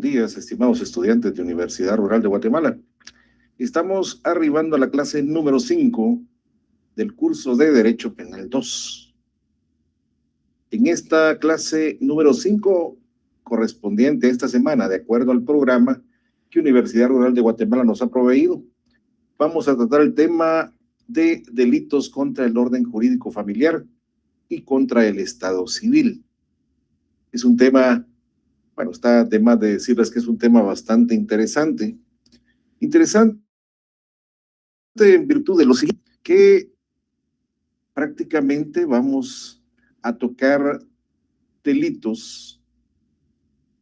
Días, estimados estudiantes de Universidad Rural de Guatemala. Estamos arribando a la clase número 5 del curso de Derecho Penal 2. En esta clase número 5, correspondiente a esta semana, de acuerdo al programa que Universidad Rural de Guatemala nos ha proveído, vamos a tratar el tema de delitos contra el orden jurídico familiar y contra el Estado civil. Es un tema, bueno, está de más de decirles que es un tema bastante interesante. Interesante en virtud de lo siguiente, que prácticamente vamos a tocar delitos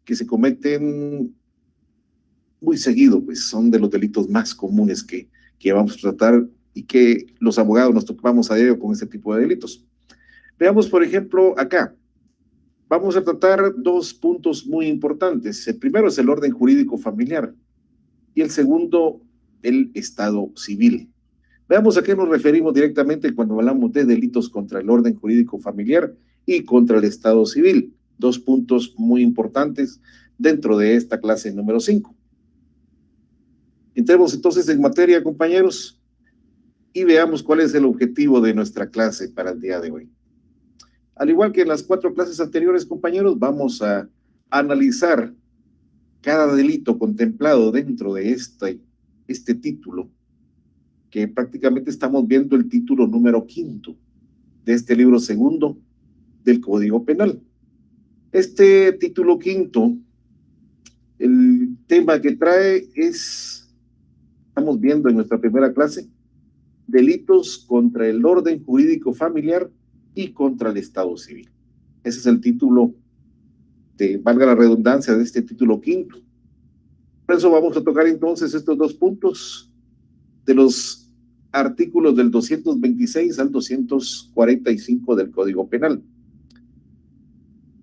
que se cometen muy seguido, pues son de los delitos más comunes que vamos a tratar y que los abogados nos topamos a diario con este tipo de delitos. Veamos, por ejemplo, acá. Vamos a tratar dos puntos muy importantes. El primero es el orden jurídico familiar y el segundo, el Estado civil. Veamos a qué nos referimos directamente cuando hablamos de delitos contra el orden jurídico familiar y contra el Estado civil. Dos puntos muy importantes dentro de esta clase número 5. Entremos entonces en materia, compañeros, y veamos cuál es el objetivo de nuestra clase para el día de hoy. Al igual que en las 4 clases anteriores, compañeros, vamos a analizar cada delito contemplado dentro de este título, que prácticamente estamos viendo el título número 5 de este libro segundo del Código Penal. Este título 5, el tema que trae es, estamos viendo en nuestra primera clase, delitos contra el orden jurídico familiar y contra el Estado civil. Ese es el título, valga la redundancia, de este título 5. Por eso vamos a tocar entonces estos dos puntos de los artículos del 226 al 245 del Código Penal.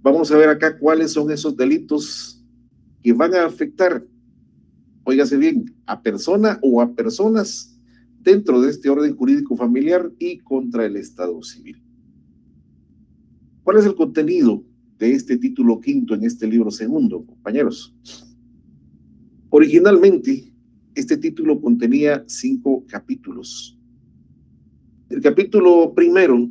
Vamos a ver acá cuáles son esos delitos que van a afectar, óigase bien, a persona o a personas dentro de este orden jurídico familiar y contra el Estado civil. ¿Cuál es el contenido de este título 5 en este libro segundo, compañeros? Originalmente, este título contenía 5 capítulos. El capítulo primero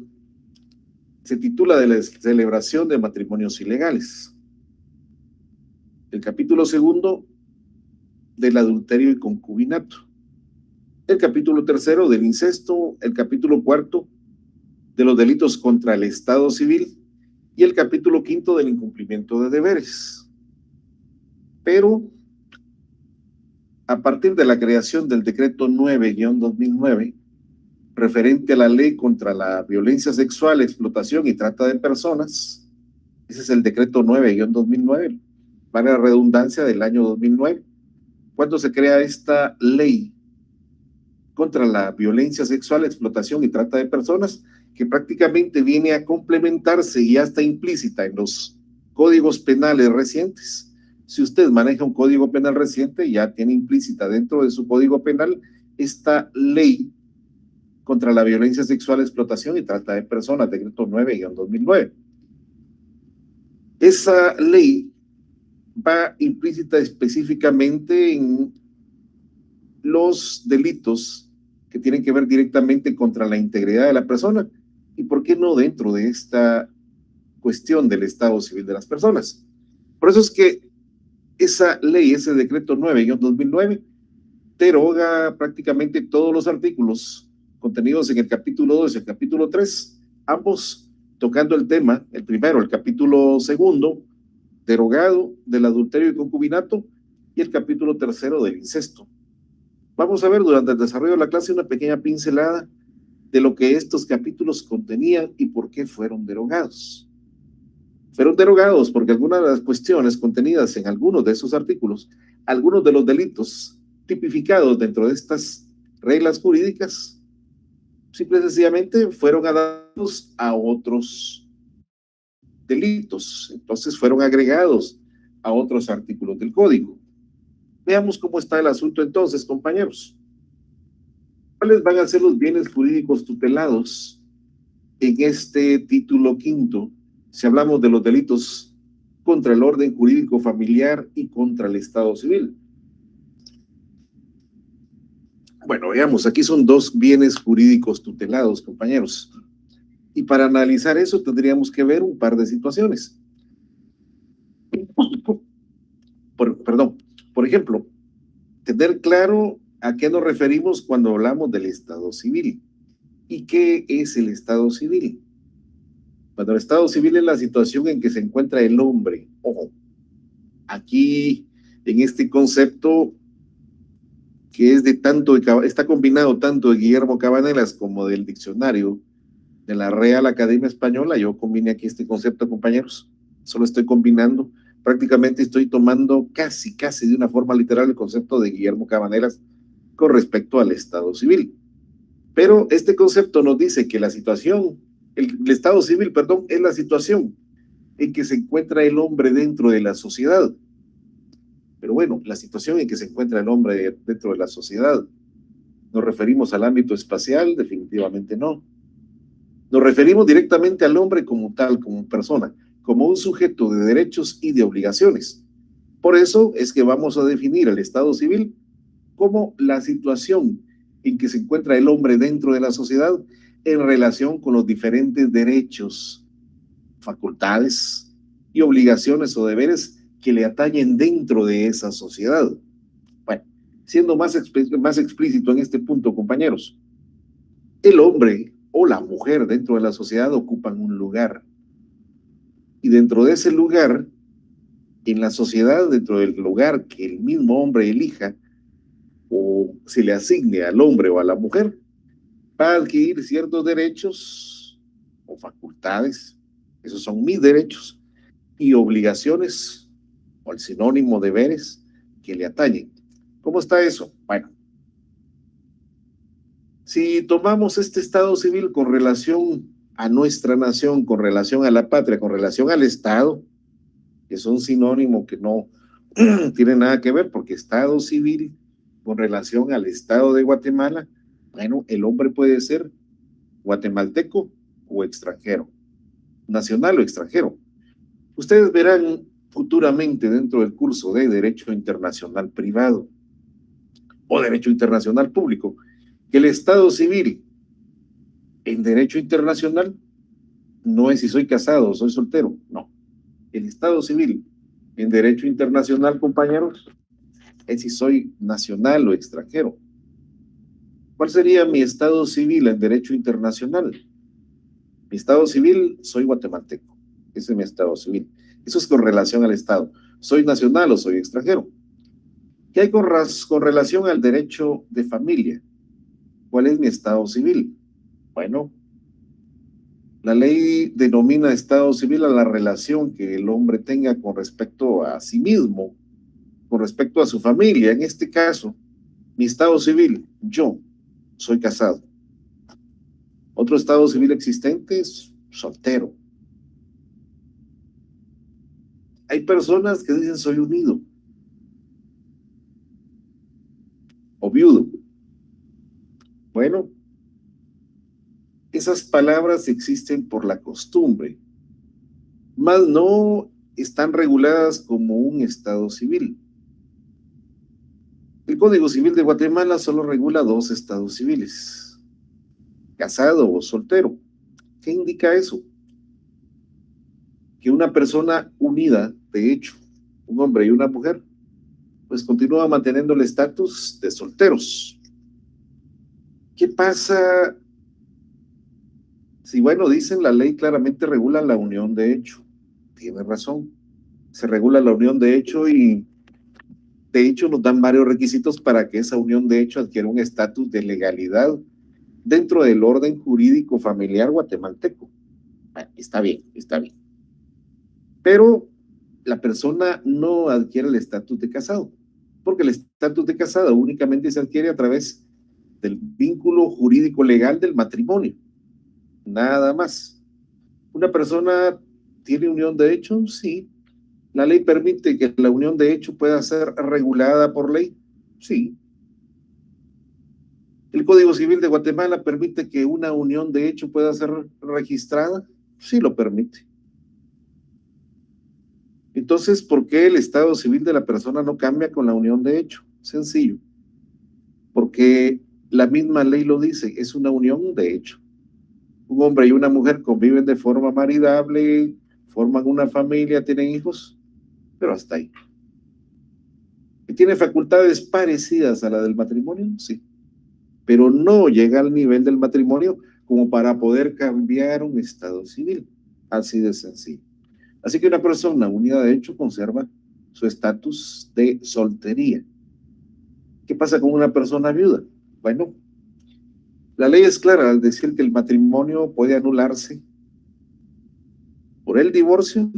se titula de la celebración de matrimonios ilegales. El capítulo segundo, del adulterio y concubinato. El capítulo tercero, del incesto. El capítulo cuarto, de los delitos contra el Estado civil. Y el capítulo quinto, del incumplimiento de deberes. Pero a partir de la creación del decreto 9-2009, referente a la ley contra la violencia sexual, explotación y trata de personas, ese es el decreto 9-2009, vale la redundancia, del año 2009, cuando se crea esta ley contra la violencia sexual, explotación y trata de personas, que prácticamente viene a complementarse y ya está implícita en los códigos penales recientes. Si usted maneja un código penal reciente, ya tiene implícita dentro de su código penal esta ley contra la violencia sexual, explotación y trata de personas, decreto 9-2009. Esa ley va implícita específicamente en los delitos que tienen que ver directamente contra la integridad de la persona y por qué no dentro de esta cuestión del Estado civil de las personas. Por eso es que esa ley, ese decreto 9-2009, deroga prácticamente todos los artículos contenidos en el capítulo 2 y el capítulo 3, ambos tocando el tema, el primero, el capítulo segundo, derogado del adulterio y concubinato, y el capítulo tercero del incesto. Vamos a ver durante el desarrollo de la clase una pequeña pincelada de lo que estos capítulos contenían y por qué fueron derogados. Fueron derogados porque algunas de las cuestiones contenidas en algunos de esos artículos, algunos de los delitos tipificados dentro de estas reglas jurídicas, simple y sencillamente fueron adaptados a otros delitos, entonces fueron agregados a otros artículos del código. Veamos cómo está el asunto entonces, compañeros. ¿Cuáles van a ser los bienes jurídicos tutelados en este título 5 si hablamos de los delitos contra el orden jurídico familiar y contra el Estado civil. Bueno, veamos, aquí son dos bienes jurídicos tutelados, compañeros. Y para analizar eso tendríamos que ver un par de situaciones. Por ejemplo, tener claro a qué nos referimos cuando hablamos del Estado civil. ¿Y qué es el Estado civil? Cuando el Estado civil es la situación en que se encuentra el hombre. Ojo, aquí en este concepto que es de tanto, está combinado tanto de Guillermo Cabanelas como del diccionario de la Real Academia Española. Yo combiné aquí este concepto, compañeros. Solo estoy combinando. Prácticamente estoy tomando casi de una forma literal el concepto de Guillermo Cabanelas con respecto al Estado civil. Pero este concepto nos dice que la situación, el Estado civil, perdón, es la situación en que se encuentra el hombre dentro de la sociedad. Pero bueno, la situación en que se encuentra el hombre dentro de la sociedad, ¿nos referimos al ámbito espacial? Definitivamente no. Nos referimos directamente al hombre como tal, como persona, como un sujeto de derechos y de obligaciones. Por eso es que vamos a definir el Estado civil como la situación en que se encuentra el hombre dentro de la sociedad en relación con los diferentes derechos, facultades y obligaciones o deberes que le atañen dentro de esa sociedad. Bueno, siendo más explícito en este punto, compañeros, el hombre o la mujer dentro de la sociedad ocupan un lugar. Y dentro de ese lugar, en la sociedad, dentro del lugar que el mismo hombre elija o se le asigne al hombre o a la mujer, va a adquirir ciertos derechos o facultades, esos son mis derechos, y obligaciones, o el sinónimo deberes, que le atañen. ¿Cómo está eso? Bueno, si tomamos este Estado civil con relación a nuestra nación, con relación a la patria, con relación al Estado, que es un sinónimo que no tiene nada que ver, porque Estado civil con relación al Estado de Guatemala, bueno, el hombre puede ser guatemalteco o extranjero, nacional o extranjero. Ustedes verán futuramente dentro del curso de Derecho Internacional Privado o Derecho Internacional Público que el Estado civil en Derecho Internacional no es si soy casado o soy soltero, no. El Estado civil en Derecho Internacional, compañeros, es si soy nacional o extranjero. ¿Cuál sería mi estado civil en Derecho Internacional? Mi estado civil, soy guatemalteco. Ese es mi estado civil. Eso es con relación al Estado. ¿Soy nacional o soy extranjero? ¿Qué hay con relación al derecho de familia? ¿Cuál es mi estado civil? Bueno, la ley denomina estado civil a la relación que el hombre tenga con respecto a sí mismo, con respecto a su familia. En este caso, mi estado civil, yo soy casado. Otro estado civil existente es soltero. Hay personas que dicen soy unido o viudo. Bueno, esas palabras existen por la costumbre, mas no están reguladas como un estado civil. El Código Civil de Guatemala solo regula dos estados civiles, casado o soltero. ¿Qué indica eso? Que una persona unida, de hecho, un hombre y una mujer, pues continúa manteniendo el estatus de solteros. ¿Qué pasa si, bueno, dicen la ley claramente regula la unión de hecho? Tiene razón, se regula la unión de hecho y de hecho nos dan varios requisitos para que esa unión de hecho adquiera un estatus de legalidad dentro del orden jurídico familiar guatemalteco. Bueno, está bien, está bien. Pero la persona no adquiere el estatus de casado, porque el estatus de casado únicamente se adquiere a través del vínculo jurídico legal del matrimonio, nada más. ¿Una persona tiene unión de hecho? Sí. ¿La ley permite que la unión de hecho pueda ser regulada por ley? Sí. ¿El Código Civil de Guatemala permite que una unión de hecho pueda ser registrada? Sí lo permite. Entonces, ¿por qué el estado civil de la persona no cambia con la unión de hecho? Sencillo, porque la misma ley lo dice, es una unión de hecho. Un hombre y una mujer conviven de forma maridable, forman una familia, tienen hijos, pero hasta ahí. ¿Y tiene facultades parecidas a la del matrimonio? Sí, pero no llega al nivel del matrimonio como para poder cambiar un estado civil. Así de sencillo. Así que una persona unida de hecho conserva su estatus de soltería. ¿Qué pasa con una persona viuda? Bueno, la ley es clara al decir que el matrimonio puede anularse por el divorcio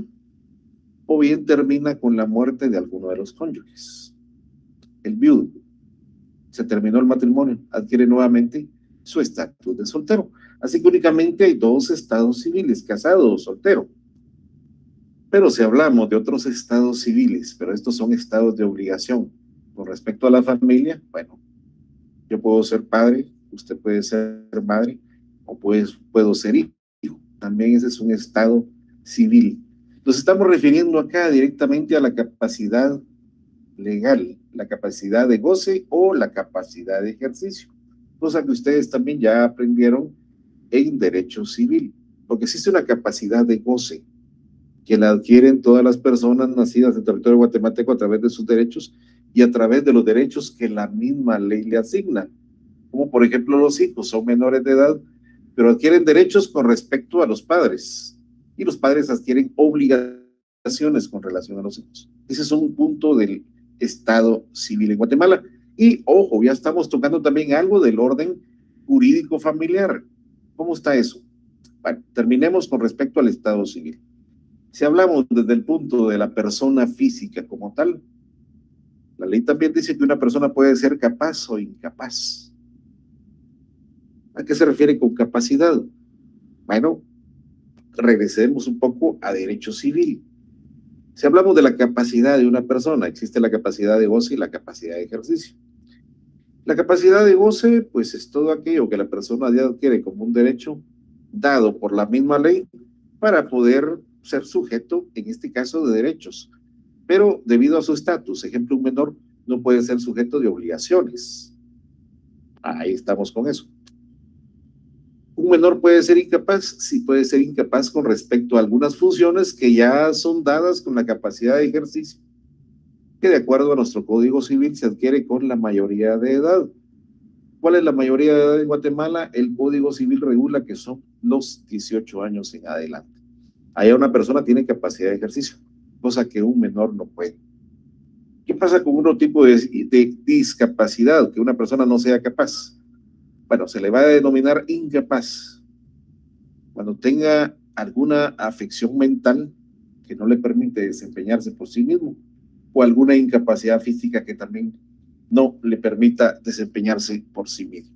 o bien termina con la muerte de alguno de los cónyuges. El viudo, se terminó el matrimonio, adquiere nuevamente su estatus de soltero. Así que únicamente hay dos estados civiles, casado o soltero. Pero si hablamos de otros estados civiles, pero estos son estados de obligación con respecto a la familia, bueno, yo puedo ser padre, usted puede ser madre, o puedo ser hijo. También ese es un estado civil. Nos estamos refiriendo acá directamente a la capacidad legal, la capacidad de goce o la capacidad de ejercicio, cosa que ustedes también ya aprendieron en derecho civil, porque existe una capacidad de goce que la adquieren todas las personas nacidas en territorio guatemalteco a través de sus derechos y a través de los derechos que la misma ley le asigna, como por ejemplo los hijos son menores de edad, pero adquieren derechos con respecto a los padres y los padres adquieren obligaciones con relación a los hijos. Ese es un punto del Estado civil en Guatemala. Y ojo, ya estamos tocando también algo del orden jurídico familiar. ¿Cómo está eso? Bueno, terminemos con respecto al Estado civil. Si hablamos desde el punto de la persona física como tal, la ley también dice que una persona puede ser capaz o incapaz. ¿A qué se refiere con capacidad? Bueno, regresemos un poco a derecho civil. Si hablamos de la capacidad de una persona, existe la capacidad de goce y la capacidad de ejercicio. La capacidad de goce, pues es todo aquello que la persona ya adquiere como un derecho dado por la misma ley para poder ser sujeto, en este caso, de derechos. Pero debido a su estatus, ejemplo, un menor no puede ser sujeto de obligaciones. Ahí estamos con eso. Un menor puede ser incapaz, sí puede ser incapaz con respecto a algunas funciones que ya son dadas con la capacidad de ejercicio, que de acuerdo a nuestro Código Civil se adquiere con la mayoría de edad. ¿Cuál es la mayoría de edad en Guatemala? El Código Civil regula que son los 18 años en adelante. Allá una persona tiene capacidad de ejercicio, cosa que un menor no puede. ¿Qué pasa con otro tipo de discapacidad, que una persona no sea capaz? Bueno, se le va a denominar incapaz cuando tenga alguna afección mental que no le permite desempeñarse por sí mismo o alguna incapacidad física que también no le permita desempeñarse por sí mismo.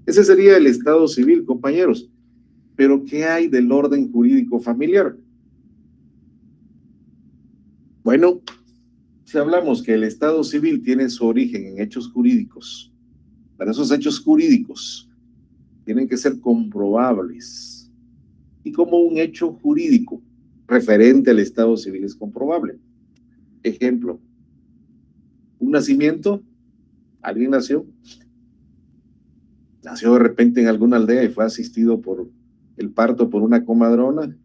Ese sería el estado civil, compañeros. Pero ¿qué hay del orden jurídico familiar? Bueno, si hablamos que el estado civil tiene su origen en hechos jurídicos, para esos hechos jurídicos tienen que ser comprobables. Y como un hecho jurídico referente al estado civil es comprobable. Ejemplo, un nacimiento, alguien nació de repente en alguna aldea y fue asistido por el parto por una comadrona,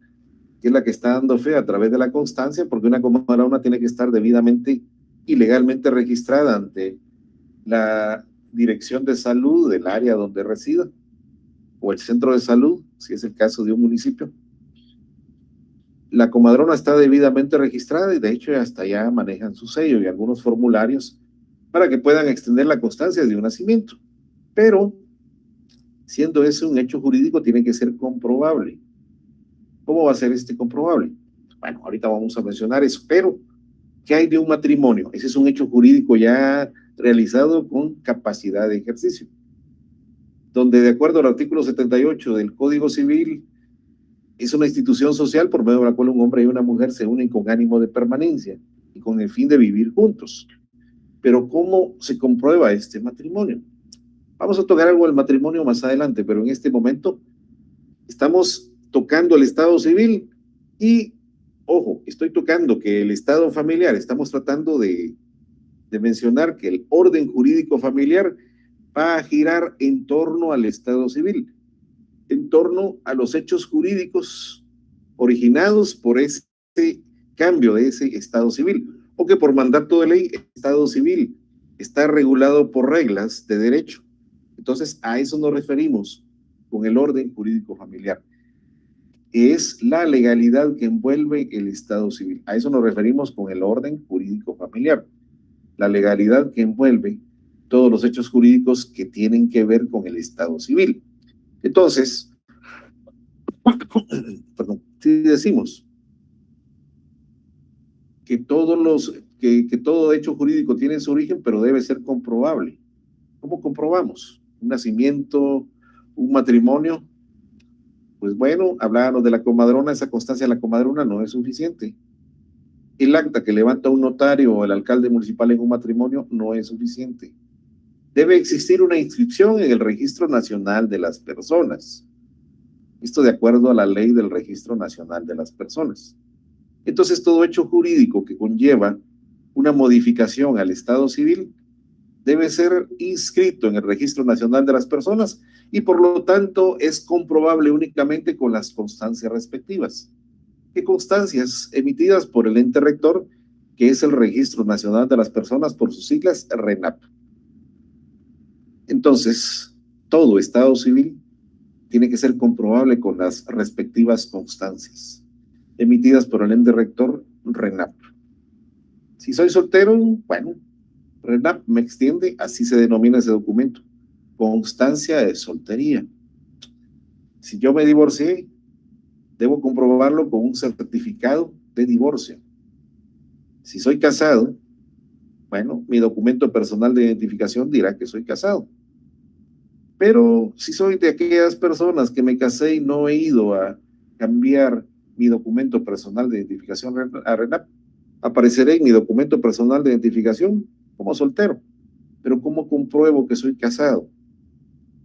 que es la que está dando fe a través de la constancia, porque una comadrona tiene que estar debidamente y legalmente registrada ante la dirección de salud del área donde resida o el centro de salud, si es el caso de un municipio. La comadrona está debidamente registrada y de hecho hasta ya manejan su sello y algunos formularios para que puedan extender la constancia de un nacimiento. Pero, siendo ese un hecho jurídico, tiene que ser comprobable. ¿Cómo va a ser este comprobable? Bueno, ahorita vamos a mencionar eso, pero ¿qué hay de un matrimonio? Ese es un hecho jurídico ya realizado con capacidad de ejercicio, donde de acuerdo al artículo 78 del Código Civil, es una institución social por medio de la cual un hombre y una mujer se unen con ánimo de permanencia y con el fin de vivir juntos. Pero ¿cómo se comprueba este matrimonio? Vamos a tocar algo del matrimonio más adelante, pero en este momento estamos tocando el estado civil y Ojo, estoy tocando que el Estado familiar, estamos tratando de mencionar que el orden jurídico familiar va a girar en torno al Estado civil, en torno a los hechos jurídicos originados por ese cambio de ese Estado civil, o que por mandato de ley, el Estado civil está regulado por reglas de derecho. Entonces, a eso nos referimos con el orden jurídico familiar. Es la legalidad que envuelve el Estado civil. A eso nos referimos con el orden jurídico familiar. La legalidad que envuelve todos los hechos jurídicos que tienen que ver con el Estado civil. Entonces, perdón, si decimos que todo hecho jurídico tiene su origen, pero debe ser comprobable. ¿Cómo comprobamos? Un nacimiento, un matrimonio. Pues bueno, hablábamos de la comadrona, esa constancia de la comadrona no es suficiente. El acta que levanta un notario o el alcalde municipal en un matrimonio no es suficiente. Debe existir una inscripción en el Registro Nacional de las Personas. Esto de acuerdo a la ley del Registro Nacional de las Personas. Entonces, todo hecho jurídico que conlleva una modificación al Estado civil debe ser inscrito en el Registro Nacional de las Personas y por lo tanto es comprobable únicamente con las constancias respectivas. ¿Qué constancias? Emitidas por el ente rector, que es el Registro Nacional de las Personas, por sus siglas RENAP. Entonces, todo Estado civil tiene que ser comprobable con las respectivas constancias emitidas por el ente rector RENAP. Si soy soltero, bueno, RENAP me extiende, así se denomina ese documento, constancia de soltería. Si yo me divorcié, debo comprobarlo con un certificado de divorcio. Si soy casado, bueno, mi documento personal de identificación dirá que soy casado. Pero si soy de aquellas personas que me casé y no he ido a cambiar mi documento personal de identificación a RENAP, apareceré en mi documento personal de identificación como soltero. Pero ¿cómo compruebo que soy casado?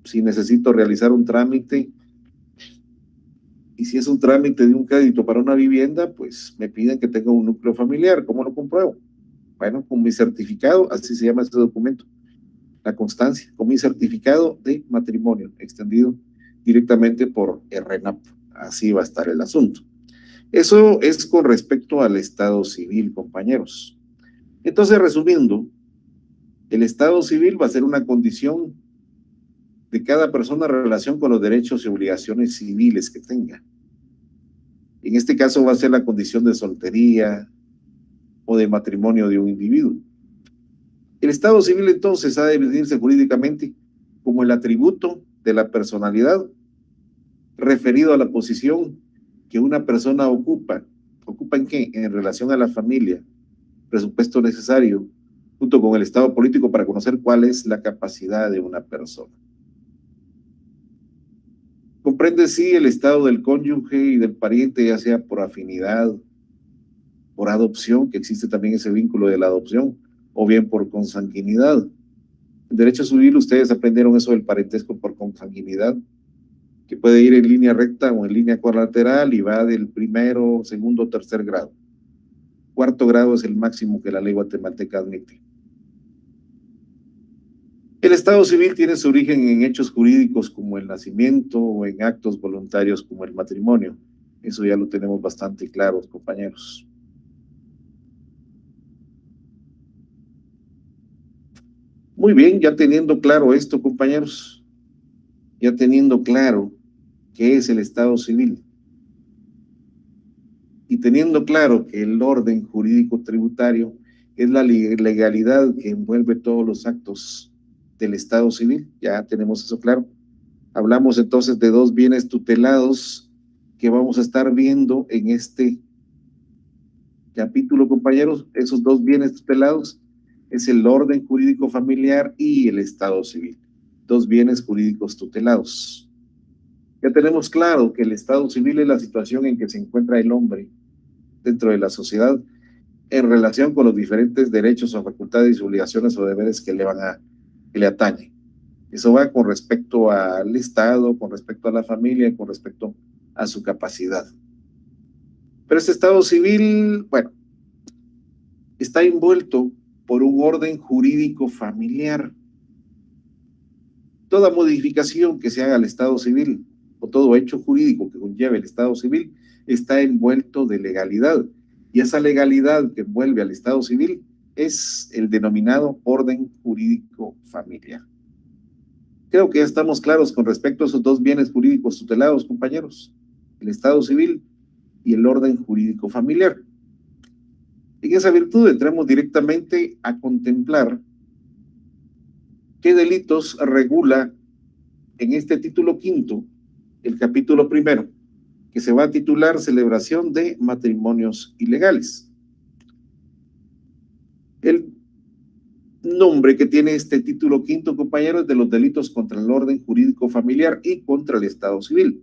Si necesito realizar un trámite, y si es un trámite de un crédito para una vivienda, pues me piden que tenga un núcleo familiar. ¿Cómo lo compruebo? Bueno, con mi certificado, así se llama este documento, la constancia, con mi certificado de matrimonio, extendido directamente por RENAP. Así va a estar el asunto. Eso es con respecto al Estado civil, compañeros. Entonces, resumiendo, el Estado civil va a ser una condición de cada persona en relación con los derechos y obligaciones civiles que tenga. En este caso va a ser la condición de soltería o de matrimonio de un individuo. El Estado civil entonces ha de definirse jurídicamente como el atributo de la personalidad referido a la posición que una persona ocupa. ¿Ocupa en qué? En relación a la familia, presupuesto necesario, junto con el estado político para conocer cuál es la capacidad de una persona. Comprende, sí, el estado del cónyuge y del pariente, ya sea por afinidad, por adopción, que existe también ese vínculo de la adopción, o bien por consanguinidad. En derecho civil ustedes aprendieron eso del parentesco por consanguinidad, que puede ir en línea recta o en línea cuadrilateral y va del primero, segundo, tercer grado. Cuarto grado es el máximo que la ley guatemalteca admite. El Estado civil tiene su origen en hechos jurídicos como el nacimiento o en actos voluntarios como el matrimonio. Eso ya lo tenemos bastante claro, compañeros. Muy bien, ya teniendo claro esto, compañeros, ya teniendo claro qué es el Estado civil y teniendo claro que el orden jurídico tributario es la legalidad que envuelve todos los actos del Estado civil, ya tenemos eso claro. Hablamos entonces de dos bienes tutelados que vamos a estar viendo en este capítulo, compañeros. Esos dos bienes tutelados es el orden jurídico familiar y el Estado civil. Dos bienes jurídicos tutelados. Ya tenemos claro que el Estado civil es la situación en que se encuentra el hombre dentro de la sociedad en relación con los diferentes derechos o facultades y obligaciones o deberes que le atañen. Eso va con respecto al Estado, con respecto a la familia, con respecto a su capacidad. Pero este estado civil, bueno, está envuelto por un orden jurídico familiar. Toda modificación que se haga al estado civil o todo hecho jurídico que conlleve el estado civil está envuelto de legalidad. Y esa legalidad que envuelve al estado civil es el denominado orden jurídico familiar. Creo que ya estamos claros con respecto a esos dos bienes jurídicos tutelados, compañeros, el estado civil y el orden jurídico familiar. En esa virtud entremos directamente a contemplar qué delitos regula en este título quinto, el capítulo primero, que se va a titular Celebración de Matrimonios Ilegales. El nombre que tiene este título quinto, compañeros, de los delitos contra el orden jurídico familiar y contra el Estado civil.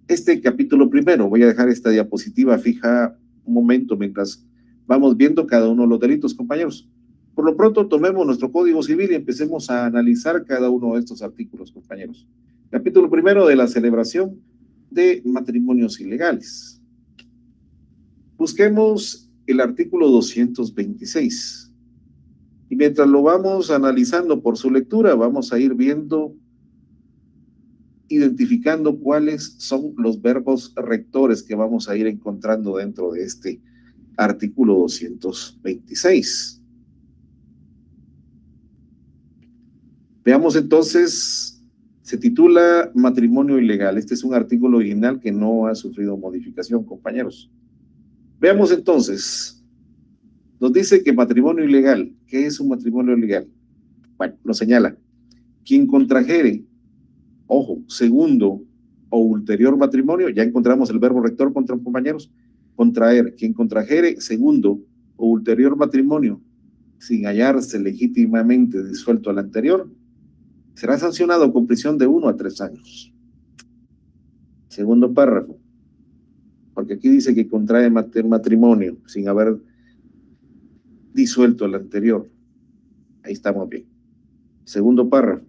Este capítulo primero, voy a dejar esta diapositiva fija un momento mientras vamos viendo cada uno de los delitos, compañeros. Por lo pronto, tomemos nuestro Código Civil y empecemos a analizar cada uno de estos artículos, compañeros. Capítulo primero de la celebración de matrimonios ilegales. Busquemos el artículo 226. Y mientras lo vamos analizando por su lectura, vamos a ir viendo, identificando cuáles son los verbos rectores que vamos a ir encontrando dentro de este artículo 226. Veamos entonces, se titula Matrimonio Ilegal. Este es un artículo original que no ha sufrido modificación, compañeros. Veamos entonces, nos dice que matrimonio ilegal, ¿qué es un matrimonio ilegal? Bueno, lo señala. Quien contrajere, ojo, segundo o ulterior matrimonio, ya encontramos el verbo rector, contra compañeros, contraer. Quien contrajere segundo o ulterior matrimonio sin hallarse legítimamente disuelto al anterior, será sancionado con prisión de 1 a 3 años. Segundo párrafo, porque aquí dice que contrae matrimonio sin haber disuelto el anterior. Ahí estamos bien. Segundo párrafo,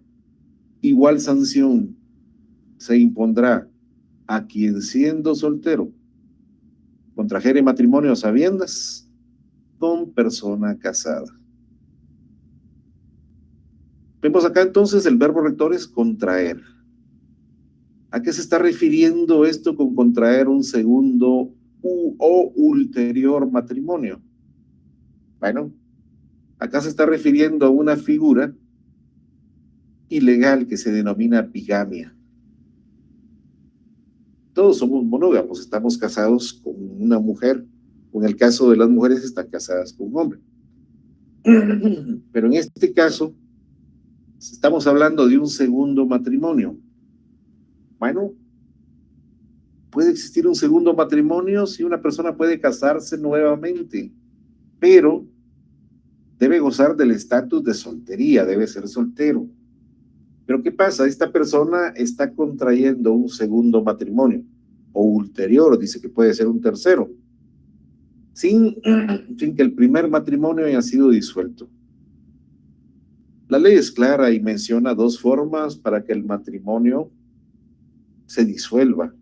igual sanción se impondrá a quien siendo soltero contrajere matrimonio a sabiendas con persona casada. Vemos acá entonces el verbo rector es contraer. ¿A qué se está refiriendo esto con contraer un segundo o ulterior matrimonio? Bueno, acá se está refiriendo a una figura ilegal que se denomina bigamia. Todos somos monógamos, estamos casados con una mujer, o en el caso de las mujeres están casadas con un hombre. Pero en este caso, estamos hablando de un segundo matrimonio. Bueno, puede existir un segundo matrimonio si una persona puede casarse nuevamente, pero debe gozar del estatus de soltería, debe ser soltero. Pero ¿qué pasa? Esta persona está contrayendo un segundo matrimonio o ulterior, dice que puede ser un tercero, sin que el primer matrimonio haya sido disuelto. La ley es clara y menciona dos formas para que el matrimonio se disuelva.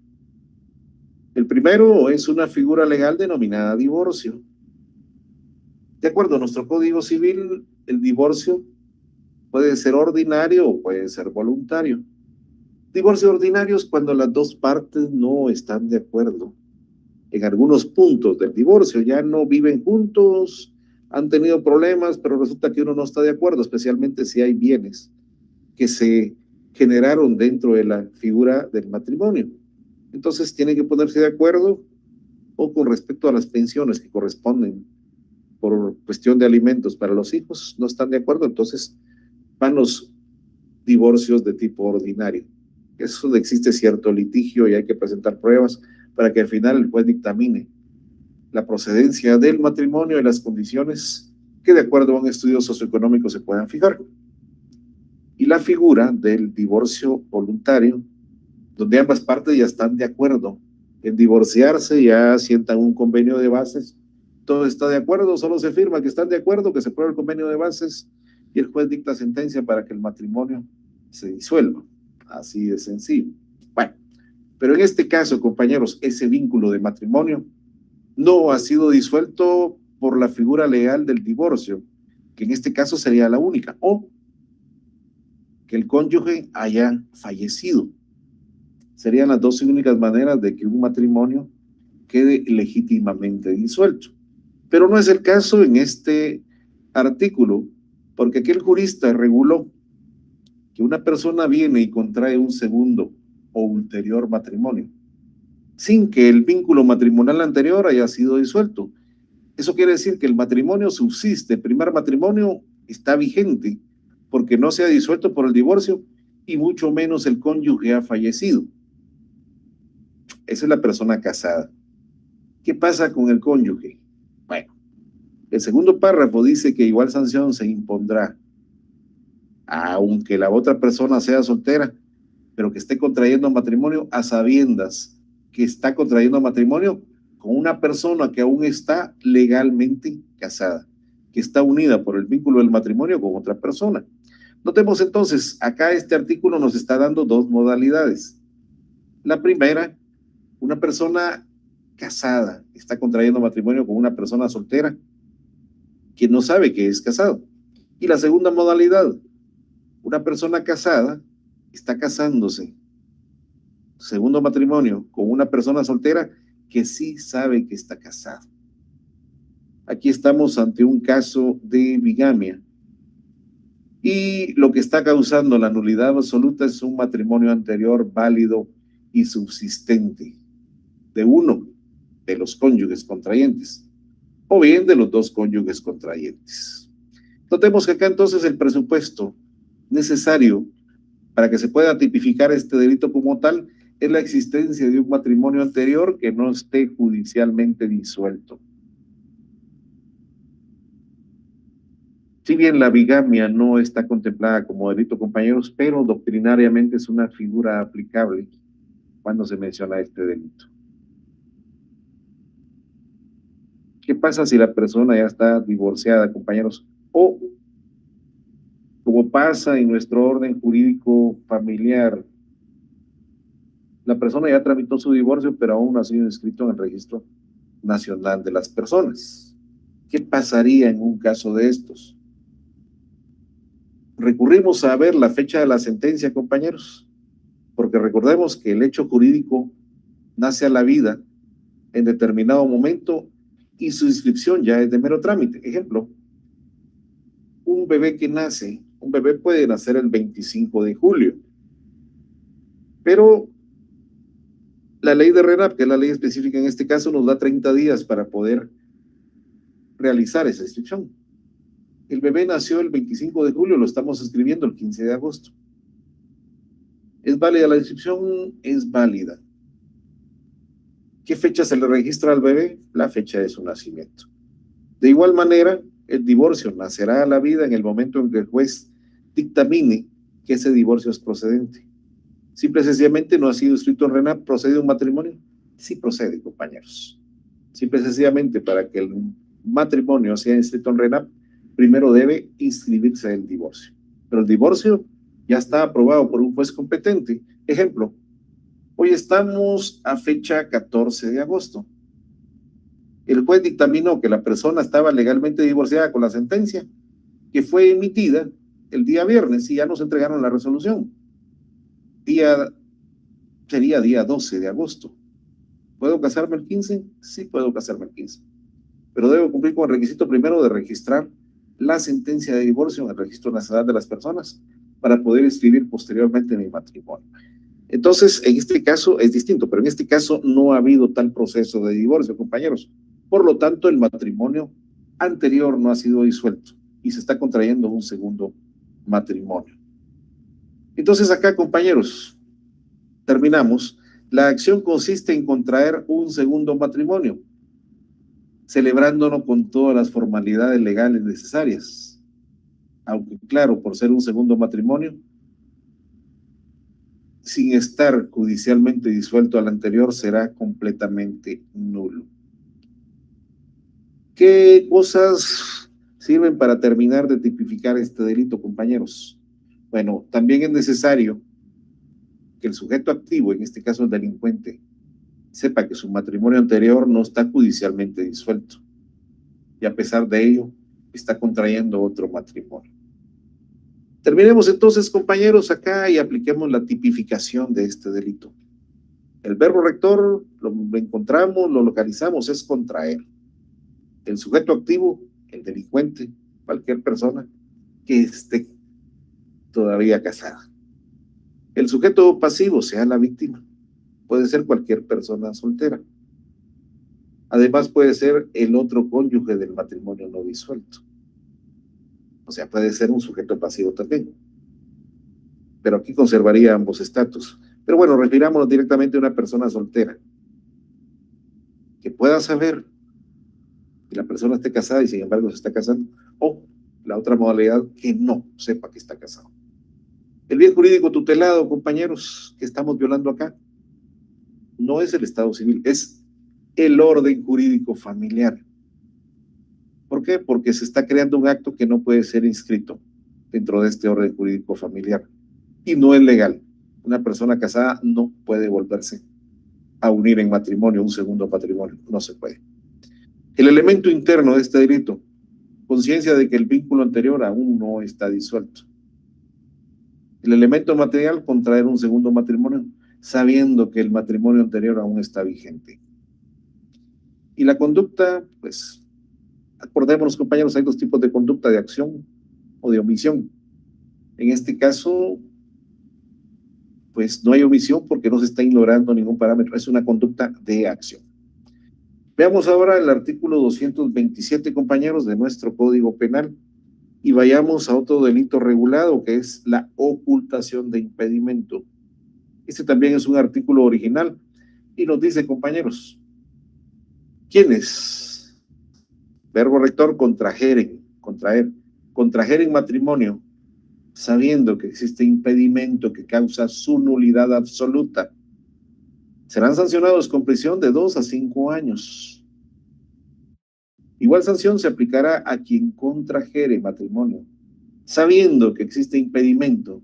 El primero es una figura legal denominada divorcio. De acuerdo a nuestro Código Civil, el divorcio puede ser ordinario o puede ser voluntario. Divorcio ordinario es cuando las dos partes no están de acuerdo en algunos puntos del divorcio, ya no viven juntos, han tenido problemas, pero resulta que uno no está de acuerdo, especialmente si hay bienes que se generaron dentro de la figura del matrimonio. Entonces tienen que ponerse de acuerdo o con respecto a las pensiones que corresponden por cuestión de alimentos para los hijos, no están de acuerdo, entonces van los divorcios de tipo ordinario. Eso donde existe cierto litigio y hay que presentar pruebas para que al final el juez dictamine la procedencia del matrimonio y las condiciones que de acuerdo a un estudio socioeconómico se puedan fijar. Y la figura del divorcio voluntario, donde ambas partes ya están de acuerdo en divorciarse, ya sientan un convenio de bases, todo está de acuerdo, solo se firma que están de acuerdo, que se prueba el convenio de bases y el juez dicta sentencia para que el matrimonio se disuelva. Así de sencillo. Bueno, pero en este caso, compañeros, ese vínculo de matrimonio no ha sido disuelto por la figura legal del divorcio, que en este caso sería la única, o que el cónyuge haya fallecido. Serían las dos únicas maneras de que un matrimonio quede legítimamente disuelto. Pero no es el caso en este artículo, porque aquí el jurista reguló que una persona viene y contrae un segundo o ulterior matrimonio, sin que el vínculo matrimonial anterior haya sido disuelto. Eso quiere decir que el matrimonio subsiste, el primer matrimonio está vigente, porque no se ha disuelto por el divorcio y mucho menos el cónyuge ha fallecido. Esa es la persona casada. ¿Qué pasa con el cónyuge? Bueno, el segundo párrafo dice que igual sanción se impondrá, aunque la otra persona sea soltera, pero que esté contrayendo matrimonio a sabiendas que está contrayendo matrimonio con una persona que aún está legalmente casada, que está unida por el vínculo del matrimonio con otra persona. Notemos entonces, acá este artículo nos está dando dos modalidades. La primera, una persona casada está contrayendo matrimonio con una persona soltera que no sabe que es casado. Y la segunda modalidad, una persona casada está casándose, segundo matrimonio, con una persona soltera que sí sabe que está casado. Aquí estamos ante un caso de bigamia y lo que está causando la nulidad absoluta es un matrimonio anterior válido y subsistente de uno de los cónyuges contrayentes o bien de los dos cónyuges contrayentes. Notemos que acá entonces el presupuesto necesario para que se pueda tipificar este delito como tal es la existencia de un matrimonio anterior que no esté judicialmente disuelto. Si bien la bigamia no está contemplada como delito, compañeros, pero doctrinariamente es una figura aplicable cuando se menciona este delito. ¿Qué pasa si la persona ya está divorciada, compañeros? O, como pasa en nuestro orden jurídico familiar, la persona ya tramitó su divorcio, pero aún no ha sido inscrito en el Registro Nacional de las Personas. ¿Qué pasaría en un caso de estos? Recurrimos a ver la fecha de la sentencia, compañeros, porque recordemos que el hecho jurídico nace a la vida en determinado momento y su inscripción ya es de mero trámite. Ejemplo, un bebé que nace, un bebé puede nacer el 25 de julio, pero la ley de RENAP, que es la ley específica en este caso, nos da 30 días para poder realizar esa inscripción. El bebé nació el 25 de julio, lo estamos escribiendo el 15 de agosto. ¿Es válida la inscripción? Es válida. ¿Qué fecha se le registra al bebé? La fecha de su nacimiento. De igual manera, el divorcio nacerá a la vida en el momento en que el juez dictamine que ese divorcio es procedente. Simple y sencillamente no ha sido inscrito en RENAP, ¿procede un matrimonio? Sí procede, compañeros. Simple y sencillamente para que el matrimonio sea inscrito en RENAP, primero debe inscribirse el divorcio. Pero el divorcio ya está aprobado por un juez competente. Ejemplo, hoy estamos a fecha 14 de agosto. El juez dictaminó que la persona estaba legalmente divorciada con la sentencia que fue emitida el día viernes y ya nos entregaron la resolución. Sería día 12 de agosto. ¿Puedo casarme el 15? Sí, puedo casarme el 15. Pero debo cumplir con el requisito primero de registrar la sentencia de divorcio en el Registro Nacional de las Personas para poder inscribir posteriormente mi matrimonio. Entonces, en este caso es distinto, pero en este caso no ha habido tal proceso de divorcio, compañeros. Por lo tanto, el matrimonio anterior no ha sido disuelto y se está contrayendo un segundo matrimonio. Entonces, acá, compañeros, terminamos. La acción consiste en contraer un segundo matrimonio, celebrándolo con todas las formalidades legales necesarias. Aunque, claro, por ser un segundo matrimonio, sin estar judicialmente disuelto al anterior, será completamente nulo. ¿Qué cosas sirven para terminar de tipificar este delito, compañeros? Bueno, también es necesario que el sujeto activo, en este caso el delincuente, sepa que su matrimonio anterior no está judicialmente disuelto y a pesar de ello está contrayendo otro matrimonio. Terminemos entonces, compañeros, acá y apliquemos la tipificación de este delito. El verbo rector lo encontramos, lo localizamos, es contraer. El sujeto activo, el delincuente, cualquier persona que esté todavía casada. El sujeto pasivo, sea la víctima, puede ser cualquier persona soltera. Además puede ser el otro cónyuge del matrimonio no disuelto. O sea, puede ser un sujeto pasivo también. Pero aquí conservaría ambos estatus. Pero bueno, refirámonos directamente a una persona soltera que pueda saber que la persona esté casada y sin embargo se está casando, o la otra modalidad, que no sepa que está casado. El bien jurídico tutelado, compañeros, que estamos violando acá, no es el estado civil, es el orden jurídico familiar. ¿Por qué? Porque se está creando un acto que no puede ser inscrito dentro de este orden jurídico familiar y no es legal. Una persona casada no puede volverse a unir en matrimonio, un segundo patrimonio, no se puede. El elemento interno de este delito, conciencia de que el vínculo anterior aún no está disuelto. El elemento material, contraer un segundo matrimonio, sabiendo que el matrimonio anterior aún está vigente. Y la conducta, pues, acordémonos, compañeros, hay dos tipos de conducta, de acción o de omisión. En este caso, pues no hay omisión porque no se está ignorando ningún parámetro, es una conducta de acción. Veamos ahora el artículo 227, compañeros, de nuestro Código Penal y vayamos a otro delito regulado que es la ocultación de impedimento. Este también es un artículo original y nos dice, compañeros, ¿quiénes? Verbo rector, contraer, contrajeren matrimonio, sabiendo que existe impedimento que causa su nulidad absoluta, serán sancionados con prisión de 2 a 5 años. Igual sanción se aplicará a quien contrajere matrimonio, sabiendo que existe impedimento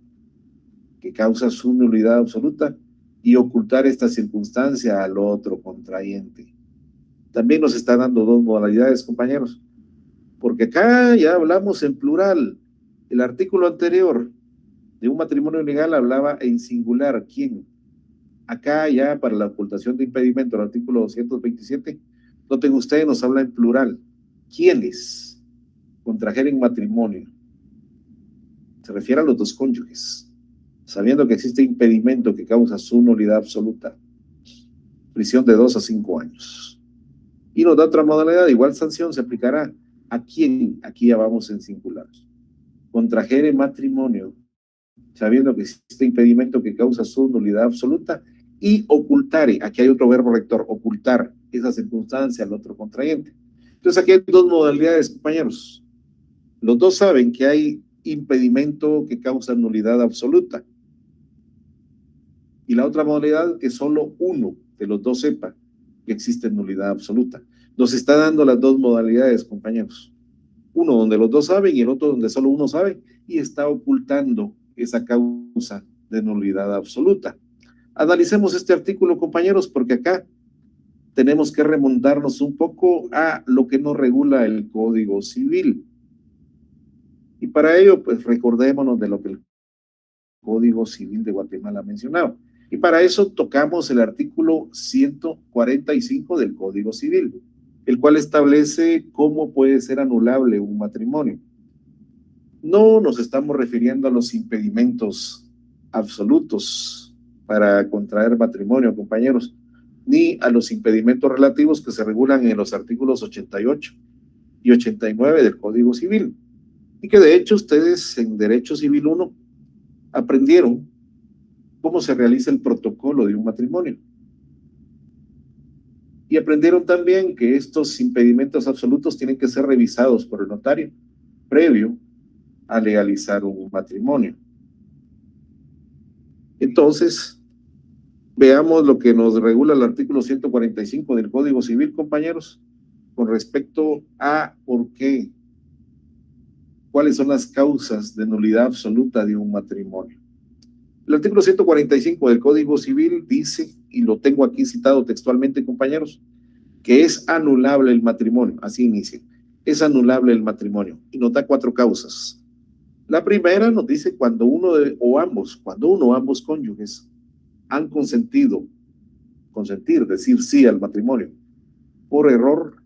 que causa su nulidad absoluta y ocultar esta circunstancia al otro contrayente. También nos está dando dos modalidades, compañeros, porque acá ya hablamos en plural. El artículo anterior de un matrimonio legal hablaba en singular, ¿quién? Acá ya para la ocultación de impedimento, el artículo 227, noten ustedes, nos habla en plural. ¿Quiénes contrajeren matrimonio? Se refiere a los dos cónyuges, sabiendo que existe impedimento que causa su nulidad absoluta, prisión de 2 a 5 años. Y nos da otra modalidad, igual sanción se aplicará a quién, aquí ya vamos en singular, contrajere matrimonio, sabiendo que existe impedimento que causa su nulidad absoluta y ocultare, aquí hay otro verbo rector, ocultar esa circunstancia al otro contrayente. Entonces aquí hay dos modalidades, compañeros. Los dos saben que hay impedimento que causa nulidad absoluta. Y la otra modalidad, que solo uno de los dos sepa que existe nulidad absoluta. Nos está dando las dos modalidades, compañeros. Uno donde los dos saben y el otro donde solo uno sabe y está ocultando esa causa de nulidad absoluta. Analicemos este artículo, compañeros, porque acá tenemos que remontarnos un poco a lo que nos regula el Código Civil. Y para ello, pues recordémonos de lo que el Código Civil de Guatemala mencionaba. Y para eso tocamos el artículo 145 del Código Civil, el cual establece cómo puede ser anulable un matrimonio. No nos estamos refiriendo a los impedimentos absolutos para contraer matrimonio, compañeros, ni a los impedimentos relativos que se regulan en los artículos 88 y 89 del Código Civil, y que de hecho ustedes en Derecho Civil 1 aprendieron cómo se realiza el protocolo de un matrimonio. Y aprendieron también que estos impedimentos absolutos tienen que ser revisados por el notario previo a legalizar un matrimonio. Entonces, veamos lo que nos regula el artículo 145 del Código Civil, compañeros, con respecto a por qué, cuáles son las causas de nulidad absoluta de un matrimonio. El artículo 145 del Código Civil dice, y lo tengo aquí citado textualmente, compañeros, que es anulable el matrimonio, así inicia, es anulable el matrimonio, y nos da 4 causas. La primera nos dice cuando cuando uno o ambos cónyuges han decir sí al matrimonio, por error,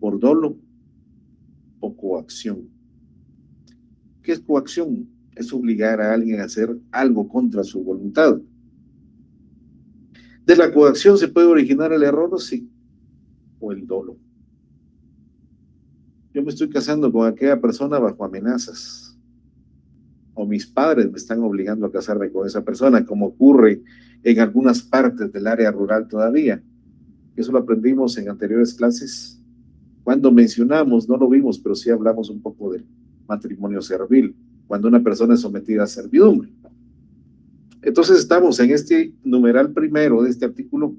por dolo o coacción. ¿Qué es coacción? Es obligar a alguien a hacer algo contra su voluntad. ¿De la coacción se puede originar el error? Sí, o el dolo. Yo me estoy casando con aquella persona bajo amenazas, o mis padres me están obligando a casarme con esa persona, como ocurre en algunas partes del área rural todavía. Eso lo aprendimos en anteriores clases. Cuando mencionamos, no lo vimos, pero sí hablamos un poco del matrimonio servil, cuando una persona es sometida a servidumbre. Entonces estamos en este numeral primero de este artículo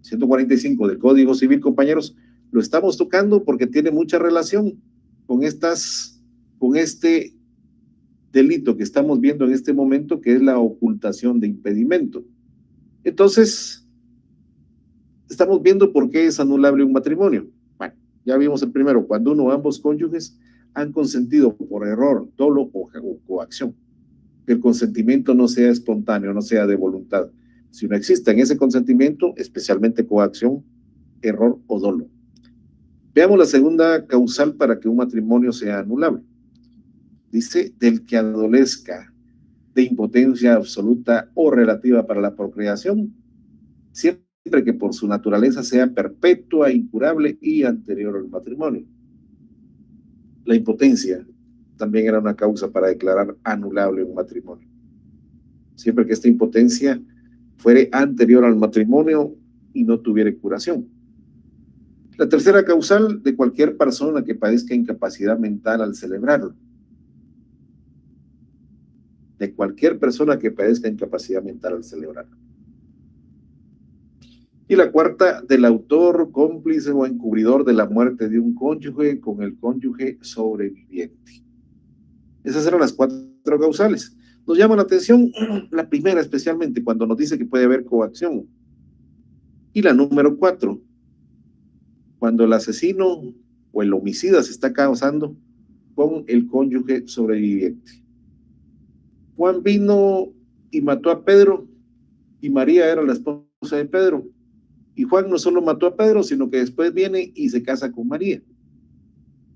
145 del Código Civil, compañeros. Lo estamos tocando porque tiene mucha relación con este delito que estamos viendo en este momento, que es la ocultación de impedimento. Entonces, estamos viendo por qué es anulable un matrimonio. Bueno, ya vimos el primero, cuando uno o ambos cónyuges han consentido por error, dolo o coacción. Que el consentimiento no sea espontáneo, no sea de voluntad. Si no existe en ese consentimiento, especialmente coacción, error o dolo. Veamos la segunda causal para que un matrimonio sea anulable. Dice, del que adolezca de impotencia absoluta o relativa para la procreación, siempre que por su naturaleza sea perpetua, incurable y anterior al matrimonio. La impotencia también era una causa para declarar anulable un matrimonio. Siempre que esta impotencia fuere anterior al matrimonio y no tuviera curación. La tercera causal, de cualquier persona que padezca incapacidad mental al celebrarlo. De cualquier persona que padezca incapacidad mental al celebrarlo. Y la cuarta, del autor, cómplice o encubridor de la muerte de un cónyuge con el cónyuge sobreviviente. Esas eran las 4 causales. Nos llama la atención la primera, especialmente cuando nos dice que puede haber coacción. Y la número 4, cuando el asesino o el homicida se está casando con el cónyuge sobreviviente. Juan vino y mató a Pedro, y María era la esposa de Pedro. Y Juan no solo mató a Pedro, sino que después viene y se casa con María.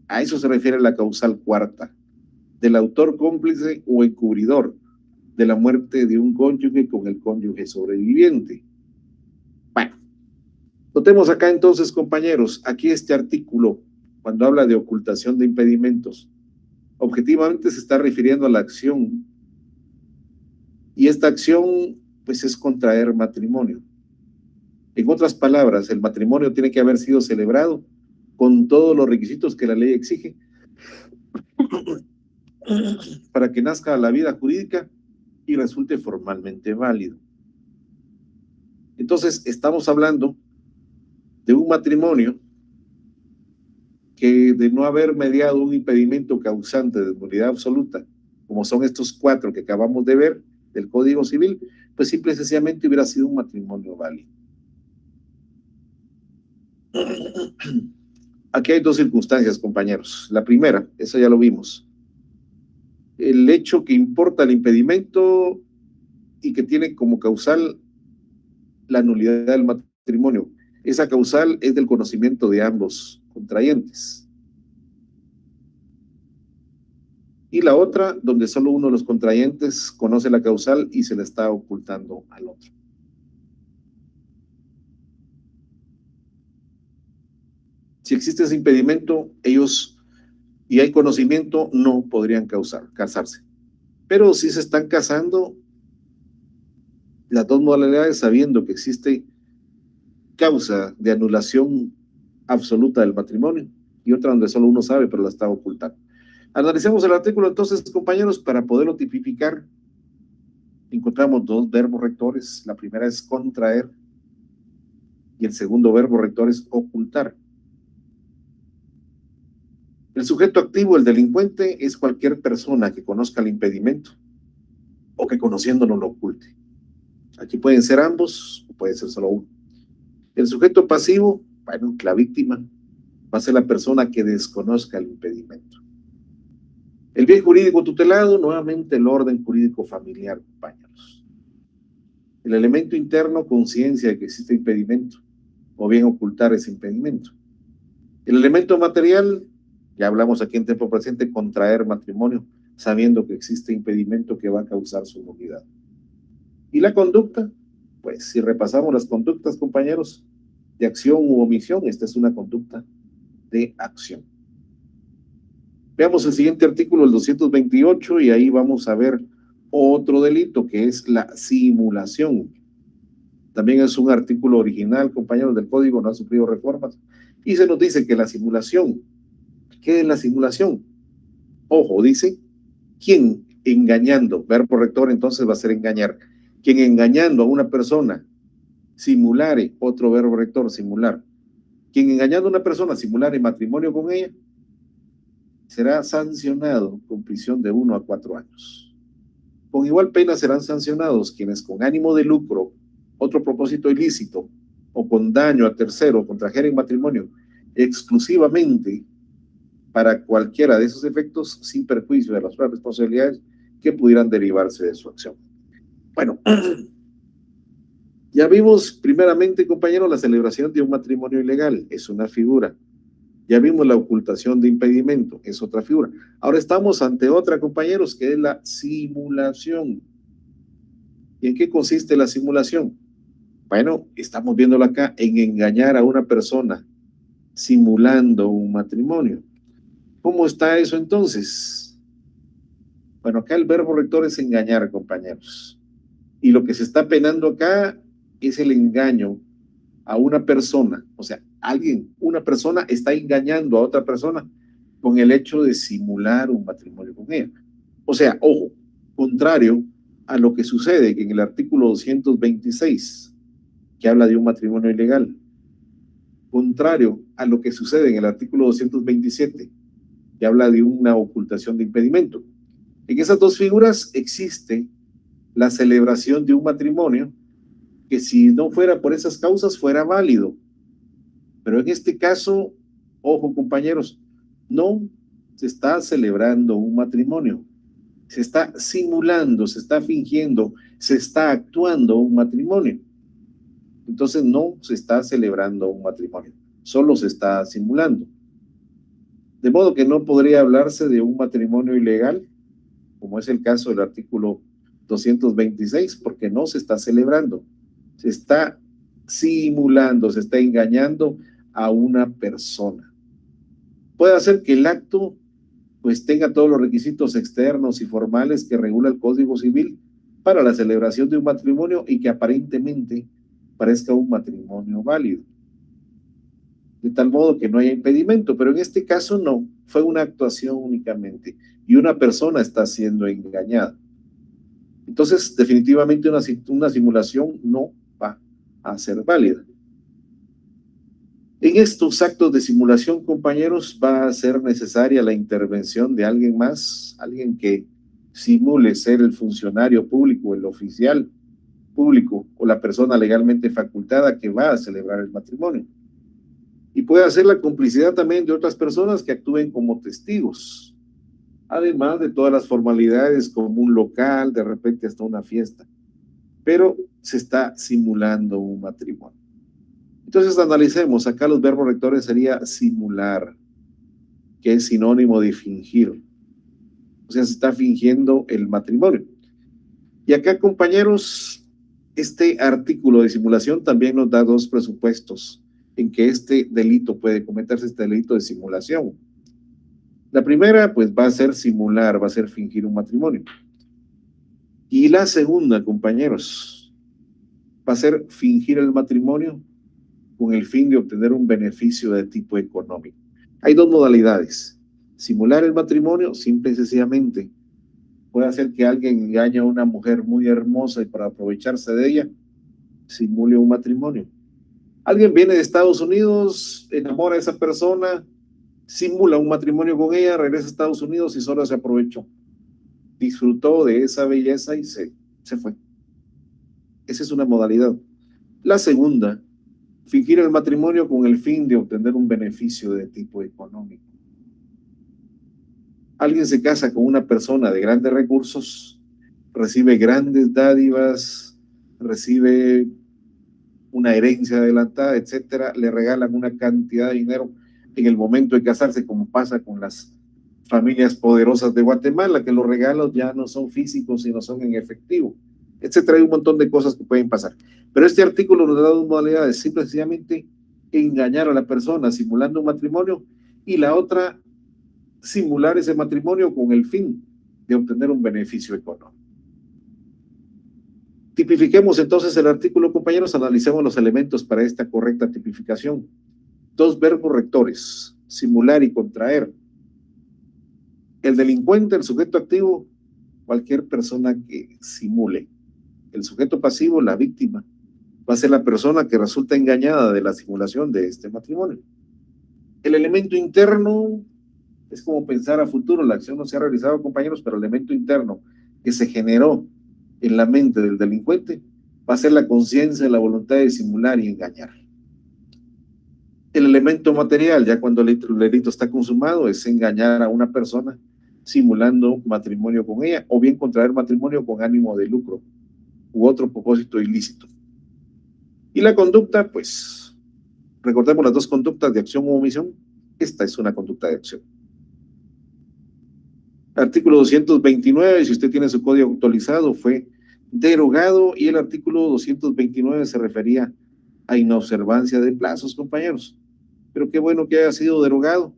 A eso se refiere la causal cuarta, del autor, cómplice o encubridor de la muerte de un cónyuge con el cónyuge sobreviviente. Bueno, notemos acá entonces, compañeros, aquí este artículo, cuando habla de ocultación de impedimentos, objetivamente se está refiriendo a la acción, y esta acción pues es contraer matrimonio. En otras palabras, el matrimonio tiene que haber sido celebrado con todos los requisitos que la ley exige para que nazca la vida jurídica y resulte formalmente válido. Entonces, estamos hablando de un matrimonio que, de no haber mediado un impedimento causante de nulidad absoluta, como son estos 4 que acabamos de ver del Código Civil, pues simple y sencillamente hubiera sido un matrimonio válido. Aquí hay 2 circunstancias, compañeros. La primera, eso ya lo vimos, el hecho que importa el impedimento y que tiene como causal la nulidad del matrimonio. Esa causal es del conocimiento de ambos contrayentes. Y la otra, donde solo uno de los contrayentes conoce la causal y se la está ocultando al otro. Si existe ese impedimento, ellos, y hay conocimiento, no podrían casarse. Pero si se están casando, las 2 modalidades, sabiendo que existe causa de anulación absoluta del matrimonio, y otra donde solo uno sabe, pero la está ocultando. Analicemos el artículo entonces, compañeros, para poderlo tipificar. Encontramos 2 verbos rectores. La primera es contraer y el segundo verbo rector es ocultar. El sujeto activo, el delincuente, es cualquier persona que conozca el impedimento o que conociéndolo lo oculte. Aquí pueden ser ambos o puede ser solo uno. El sujeto pasivo, bueno, la víctima va a ser la persona que desconozca el impedimento. El bien jurídico tutelado, nuevamente el orden jurídico familiar, compañeros. El elemento interno, conciencia de que existe impedimento, o bien ocultar ese impedimento. El elemento material, ya hablamos aquí en tiempo presente, contraer matrimonio, sabiendo que existe impedimento que va a causar su nulidad. Y la conducta, pues si repasamos las conductas, compañeros, de acción u omisión, esta es una conducta de acción. Veamos el siguiente artículo, el 228, y ahí vamos a ver otro delito que es la simulación. También es un artículo original, compañeros, del código, no ha sufrido reformas. Y se nos dice que la simulación, ¿qué es la simulación? Ojo, dice, quien engañando, verbo rector entonces va a ser engañar, quien engañando a una persona simulare, otro verbo rector, simular, quien engañando a una persona simulare matrimonio con ella, será sancionado con prisión de 1 a 4 años. Con igual pena serán sancionados quienes con ánimo de lucro, otro propósito ilícito o con daño a tercero contrajeren matrimonio exclusivamente para cualquiera de esos efectos sin perjuicio de las otras responsabilidades que pudieran derivarse de su acción. Bueno, ya vimos primeramente, compañero, la celebración de un matrimonio ilegal, es una figura. Ya vimos la ocultación de impedimento, es otra figura. Ahora estamos ante otra, compañeros, que es la simulación. ¿Y en qué consiste la simulación? Bueno, estamos viéndolo acá en engañar a una persona, simulando un matrimonio. ¿Cómo está eso entonces? Bueno, acá el verbo rector es engañar, compañeros. Y lo que se está penando acá es el engaño a una persona. O sea, una persona está engañando a otra persona con el hecho de simular un matrimonio con ella. O sea, ojo, contrario a lo que sucede en el artículo 226, que habla de un matrimonio ilegal. Contrario a lo que sucede en el artículo 227, que habla de una ocultación de impedimento. En esas dos figuras existe la celebración de un matrimonio que si no fuera por esas causas fuera válido. Pero en este caso, ojo compañeros, no se está celebrando un matrimonio, se está simulando, se está fingiendo, se está actuando un matrimonio. Entonces no se está celebrando un matrimonio, solo se está simulando. De modo que no podría hablarse de un matrimonio ilegal, como es el caso del artículo 226, porque no se está celebrando, se está simulando, se está engañando a una persona. Puede hacer que el acto pues tenga todos los requisitos externos y formales que regula el Código Civil para la celebración de un matrimonio y que aparentemente parezca un matrimonio válido. De tal modo que no haya impedimento, pero en este caso no, fue una actuación únicamente y una persona está siendo engañada. Entonces, definitivamente una simulación no va a ser válida. En estos actos de simulación, compañeros, va a ser necesaria la intervención de alguien más, alguien que simule ser el funcionario público, el oficial público o la persona legalmente facultada que va a celebrar el matrimonio. Y puede hacer la complicidad también de otras personas que actúen como testigos, además de todas las formalidades como un local, de repente hasta una fiesta. Pero se está simulando un matrimonio. Entonces analicemos, acá los verbos rectores sería simular, que es sinónimo de fingir. O sea, se está fingiendo el matrimonio. Y acá, compañeros, este artículo de simulación también nos da dos presupuestos en que este delito puede cometerse, este delito de simulación. La primera, pues va a ser simular, va a ser fingir un matrimonio. Y la segunda, compañeros, va a ser fingir el matrimonio con el fin de obtener un beneficio de tipo económico. Hay dos modalidades. Simular el matrimonio, simple y sencillamente, puede hacer que alguien engañe a una mujer muy hermosa y para aprovecharse de ella, simule un matrimonio. Alguien viene de Estados Unidos, enamora a esa persona, simula un matrimonio con ella, regresa a Estados Unidos y solo se aprovechó. disfrutó de esa belleza y se fue. Esa es una modalidad. La segunda, fingir el matrimonio con el fin de obtener un beneficio de tipo económico. Alguien se casa con una persona de grandes recursos, recibe grandes dádivas, recibe una herencia adelantada, etcétera, le regalan una cantidad de dinero en el momento de casarse, como pasa con las familias poderosas de Guatemala, que los regalos ya no son físicos, sino son en efectivo, etcétera. Hay un montón de cosas que pueden pasar. Pero este artículo nos da dos modalidades: simple y sencillamente engañar a la persona simulando un matrimonio, y la otra, simular ese matrimonio con el fin de obtener un beneficio económico. Tipifiquemos entonces el artículo, compañeros, analicemos los elementos para esta correcta tipificación. Dos verbos rectores: simular y contraer. El delincuente, el sujeto activo, cualquier persona que simule. El sujeto pasivo, la víctima, va a ser la persona que resulta engañada de la simulación de este matrimonio. El elemento interno es como pensar a futuro. La acción no se ha realizado, compañeros, pero el elemento interno que se generó en la mente del delincuente va a ser la conciencia, la voluntad de simular y engañar. El elemento material, ya cuando el delito está consumado, es engañar a una persona simulando matrimonio con ella, o bien contraer matrimonio con ánimo de lucro u otro propósito ilícito. Y la conducta, pues, recordemos las dos conductas, de acción u omisión. Esta es una conducta de acción. Artículo 229, si usted tiene su código actualizado, fue derogado, y el artículo 229 se refería a inobservancia de plazos, compañeros. Pero qué bueno que haya sido derogado,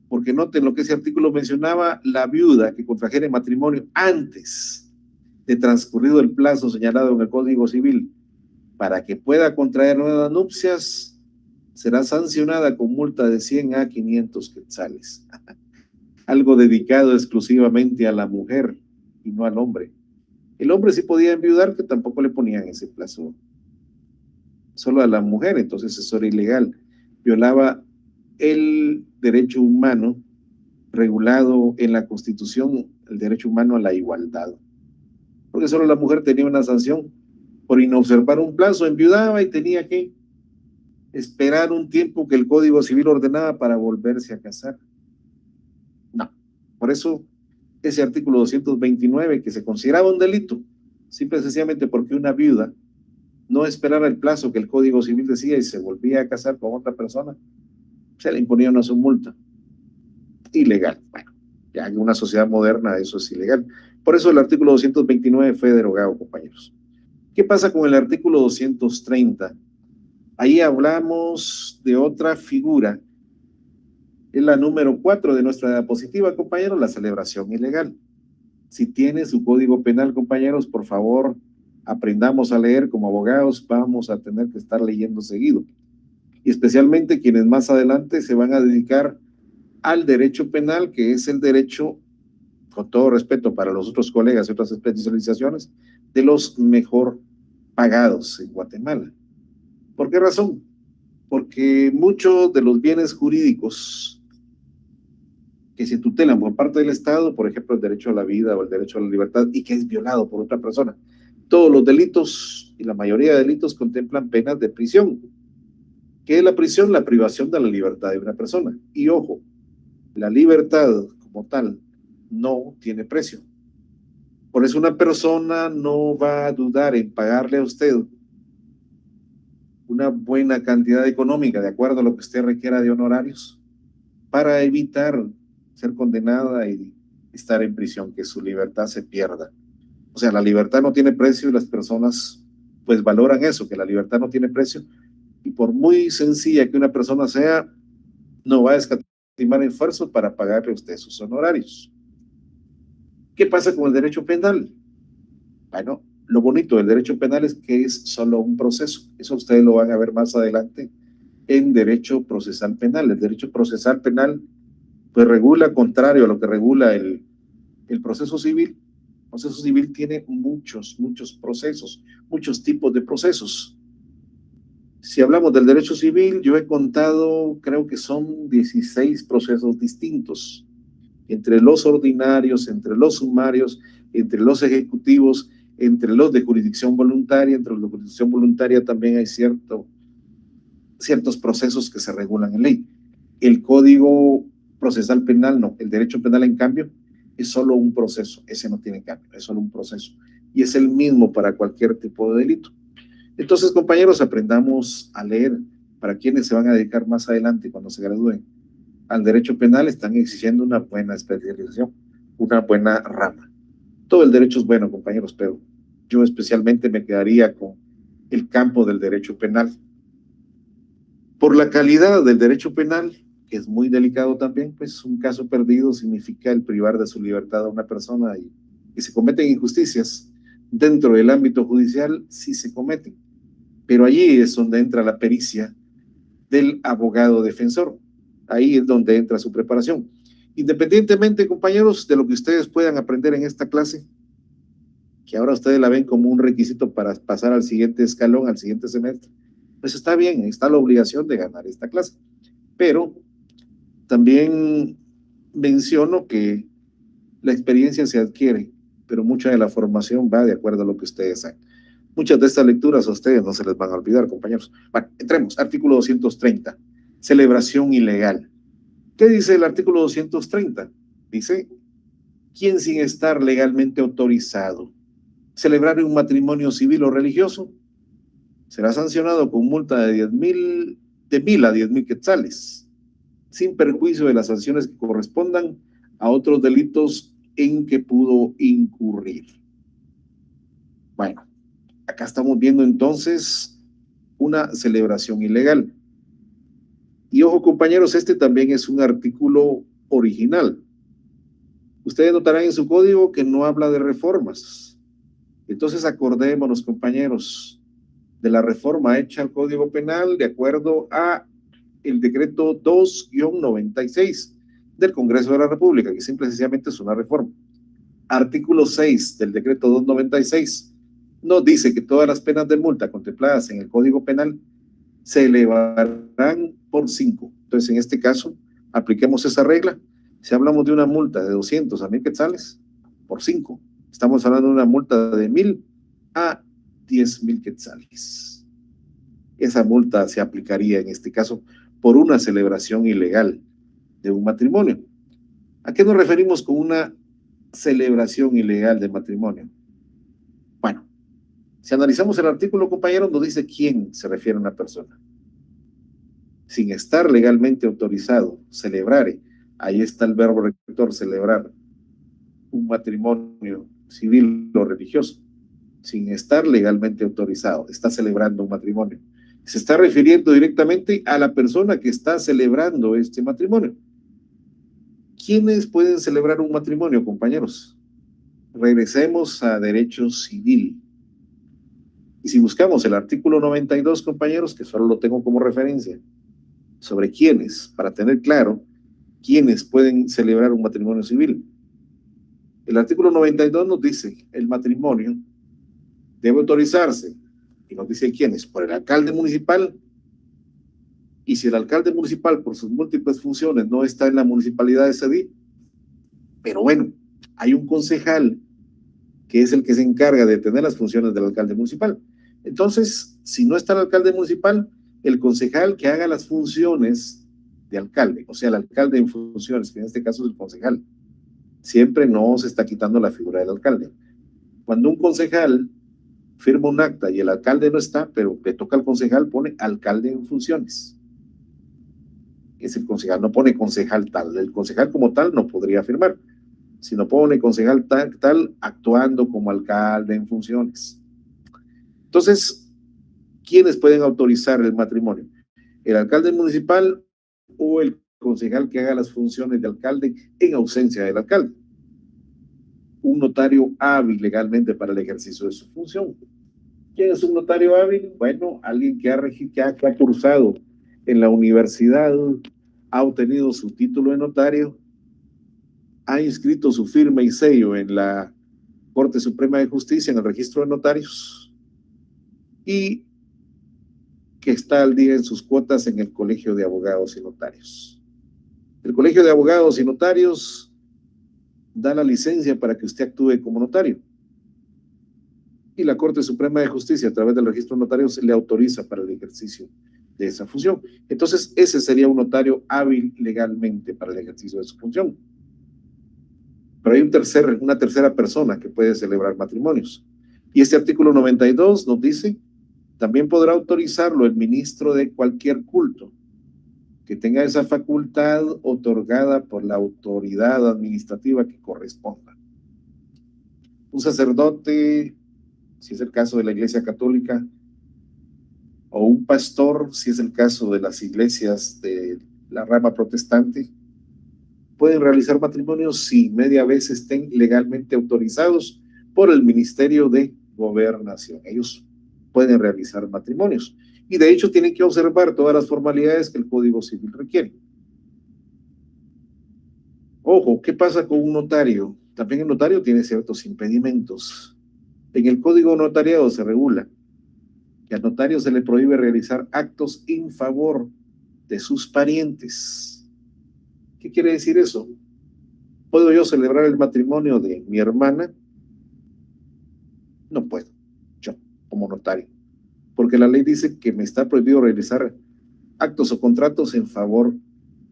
porque noten lo que ese artículo mencionaba: la viuda que contrajere matrimonio antes de transcurrido el plazo señalado en el Código Civil para que pueda contraer nuevas nupcias, será sancionada con multa de 100 a 500 quetzales. Algo dedicado exclusivamente a la mujer y no al hombre. El hombre sí podía enviudar, que tampoco le ponían ese plazo, solo a la mujer, entonces eso era ilegal. Violaba el derecho humano regulado en la Constitución, el derecho humano a la igualdad, porque solo la mujer tenía una sanción por inobservar un plazo, enviudaba y tenía que esperar un tiempo que el Código Civil ordenaba para volverse a casar. No, por eso ese artículo 229, que se consideraba un delito, simple y sencillamente porque una viuda no esperara el plazo que el Código Civil decía y se volvía a casar con otra persona, se le imponía una submulta. Ilegal. Bueno, ya en una sociedad moderna eso es ilegal. Por eso el artículo 229 fue derogado, compañeros. ¿Qué pasa con el artículo 230? Ahí hablamos de otra figura, es la número 4 de nuestra diapositiva, compañeros, la celebración ilegal. Si tiene su código penal, compañeros, por favor, aprendamos a leer. Como abogados vamos a tener que estar leyendo seguido, y especialmente quienes más adelante se van a dedicar al derecho penal, que es el derecho, con todo respeto para los otros colegas y otras especializaciones, de los mejor pagados en Guatemala. ¿Por qué razón? Porque muchos de los bienes jurídicos que se tutelan por parte del Estado, por ejemplo, el derecho a la vida o el derecho a la libertad, y que es violado por otra persona, todos los delitos y la mayoría de delitos contemplan penas de prisión. ¿Qué es la prisión? La privación de la libertad de una persona. Y ojo, la libertad como tal no tiene precio. Por eso una persona no va a dudar en pagarle a usted una buena cantidad económica de acuerdo a lo que usted requiera de honorarios para evitar ser condenada y estar en prisión, que su libertad se pierda. O sea, la libertad no tiene precio, y las personas pues valoran eso, que la libertad no tiene precio, y por muy sencilla que una persona sea, no va a escatimar esfuerzo para pagarle a usted sus honorarios. ¿Qué pasa con el derecho penal? Bueno, lo bonito del derecho penal es que es solo un proceso. Eso ustedes lo van a ver más adelante en derecho procesal penal. El derecho procesal penal pues regula, contrario a lo que regula el proceso civil. El proceso civil tiene muchos procesos, muchos tipos de procesos. Si hablamos del derecho civil, yo he contado, creo que son 16 procesos distintos, entre los ordinarios, entre los sumarios, entre los ejecutivos, entre los de jurisdicción voluntaria. Entre los de jurisdicción voluntaria también hay ciertos procesos que se regulan en ley. El Código Procesal Penal no, el derecho penal en cambio es solo un proceso, ese no tiene cambio, es solo un proceso y es el mismo para cualquier tipo de delito. Entonces, compañeros, aprendamos a leer. Para quienes se van a dedicar más adelante cuando se gradúen al derecho penal, están exigiendo una buena especialización, una buena rama. Todo el derecho es bueno, compañeros, pero yo especialmente me quedaría con el campo del derecho penal. Por la calidad del derecho penal, que es muy delicado también, pues un caso perdido significa el privar de su libertad a una persona y que se cometen injusticias dentro del ámbito judicial, sí se cometen. Pero allí es donde entra la pericia del abogado defensor. Ahí es donde entra su preparación. Independientemente, compañeros, de lo que ustedes puedan aprender en esta clase, que ahora ustedes la ven como un requisito para pasar al siguiente escalón, al siguiente semestre, pues está bien, está la obligación de ganar esta clase. Pero también menciono que la experiencia se adquiere, pero mucha de la formación va de acuerdo a lo que ustedes saben. Muchas de estas lecturas a ustedes no se les van a olvidar, compañeros. Bueno, entremos. Artículo 230. Celebración ilegal. ¿Qué dice el artículo 230? Dice, ¿quién sin estar legalmente autorizado celebrar un matrimonio civil o religioso será sancionado con multa de 1,000 a 10,000 quetzales, sin perjuicio de las sanciones que correspondan a otros delitos en que pudo incurrir? Bueno, acá estamos viendo entonces una celebración ilegal. Y ojo, compañeros, este también es un artículo original. Ustedes notarán en su código que no habla de reformas. Entonces acordémonos, compañeros, de la reforma hecha al Código Penal de acuerdo a el decreto 2-96 del Congreso de la República, que simple y sencillamente es una reforma. Artículo 6 del decreto 296 nos dice que todas las penas de multa contempladas en el Código Penal se elevarán por 5. Entonces, en este caso, apliquemos esa regla. Si hablamos de una multa de 200 a 1,000 quetzales, por 5, estamos hablando de una multa de 1,000 a 10,000 quetzales. Esa multa se aplicaría en este caso por una celebración ilegal de un matrimonio. ¿A qué nos referimos con una celebración ilegal de matrimonio? Bueno, si analizamos el artículo, compañeros, nos dice quién se refiere a una persona. Sin estar legalmente autorizado, celebrare, ahí está el verbo rector, celebrar un matrimonio civil o religioso, sin estar legalmente autorizado, está celebrando un matrimonio. Se está refiriendo directamente a la persona que está celebrando este matrimonio. ¿Quiénes pueden celebrar un matrimonio, compañeros? Regresemos a derecho civil. Y si buscamos el artículo 92, compañeros, que solo lo tengo como referencia, sobre quiénes, para tener claro quiénes pueden celebrar un matrimonio civil. El artículo 92 nos dice, el matrimonio debe autorizarse, y nos dice quiénes, por el alcalde municipal, y si el alcalde municipal, por sus múltiples funciones, no está en la municipalidad de Cedí, pero bueno, hay un concejal que es el que se encarga de tener las funciones del alcalde municipal. Entonces, si no está el alcalde municipal, el concejal que haga las funciones de alcalde, o sea, el alcalde en funciones, que en este caso es el concejal, siempre no se está quitando la figura del alcalde. Cuando un concejal firma un acta y el alcalde no está, pero le toca al concejal, pone alcalde en funciones. Es el concejal, no pone concejal tal. El concejal como tal no podría firmar, sino pone concejal tal actuando como alcalde en funciones. Entonces, ¿quiénes pueden autorizar el matrimonio? El alcalde municipal o el concejal que haga las funciones de alcalde en ausencia del alcalde. Un notario hábil legalmente para el ejercicio de su función. ¿Quién es un notario hábil? Bueno, alguien que ha cursado en la universidad, ha obtenido su título de notario, ha inscrito su firma y sello en la Corte Suprema de Justicia, en el registro de notarios, y que está al día en sus cuotas en el Colegio de Abogados y Notarios. El Colegio de Abogados y Notarios da la licencia para que usted actúe como notario. Y la Corte Suprema de Justicia, a través del registro de notarios, le autoriza para el ejercicio de esa función. Entonces, ese sería un notario hábil legalmente para el ejercicio de su función. Pero hay una tercera persona que puede celebrar matrimonios. Y este artículo 92 nos dice, también podrá autorizarlo el ministro de cualquier culto que tenga esa facultad otorgada por la autoridad administrativa que corresponda. Un sacerdote, si es el caso de la Iglesia Católica, o un pastor, si es el caso de las iglesias de la rama protestante, pueden realizar matrimonios si media vez estén legalmente autorizados por el Ministerio de Gobernación. Ellos pueden realizar matrimonios y de hecho tienen que observar todas las formalidades que el Código Civil requiere. Ojo, ¿qué pasa con un notario? También el notario tiene ciertos impedimentos. En el Código Notariado se regula que al notario se le prohíbe realizar actos en favor de sus parientes. ¿Qué quiere decir eso? ¿Puedo yo celebrar el matrimonio de mi hermana? No puedo, yo como notario, porque la ley dice que me está prohibido realizar actos o contratos en favor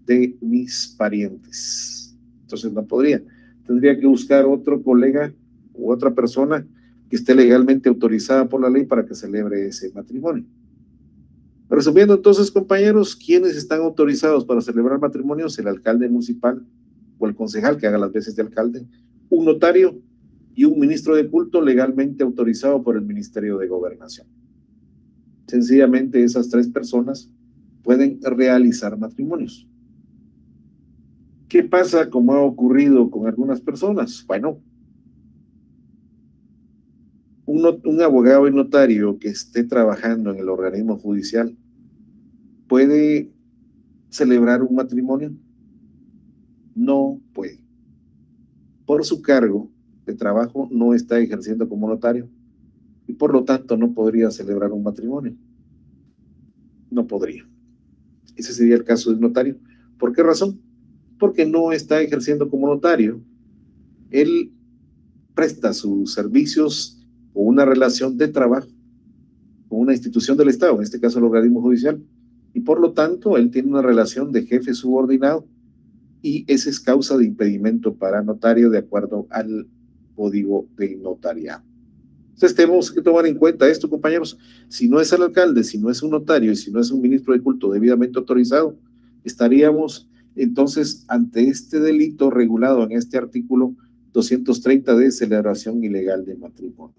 de mis parientes. Entonces no podría. Tendría que buscar otro colega u otra persona que esté legalmente autorizada por la ley para que celebre ese matrimonio. Resumiendo entonces, compañeros, ¿quiénes están autorizados para celebrar matrimonios? El alcalde municipal o el concejal que haga las veces de alcalde, un notario y un ministro de culto legalmente autorizado por el Ministerio de Gobernación. Sencillamente esas tres personas pueden realizar matrimonios. ¿Qué pasa como ha ocurrido con algunas personas? Bueno, un abogado y notario que esté trabajando en el organismo judicial puede celebrar un matrimonio. No puede. Por su cargo de trabajo no está ejerciendo como notario y por lo tanto no podría celebrar un matrimonio. No podría. Ese sería el caso del notario. ¿Por qué razón? Porque no está ejerciendo como notario. Él presta sus servicios o una relación de trabajo con una institución del Estado, en este caso el organismo judicial, y por lo tanto él tiene una relación de jefe subordinado y esa es causa de impedimento para notario de acuerdo al Código de Notariado. Entonces tenemos que tomar en cuenta esto, compañeros. Si no es el alcalde, si no es un notario y si no es un ministro de culto debidamente autorizado, estaríamos entonces ante este delito regulado en este artículo 230 de celebración ilegal de matrimonio.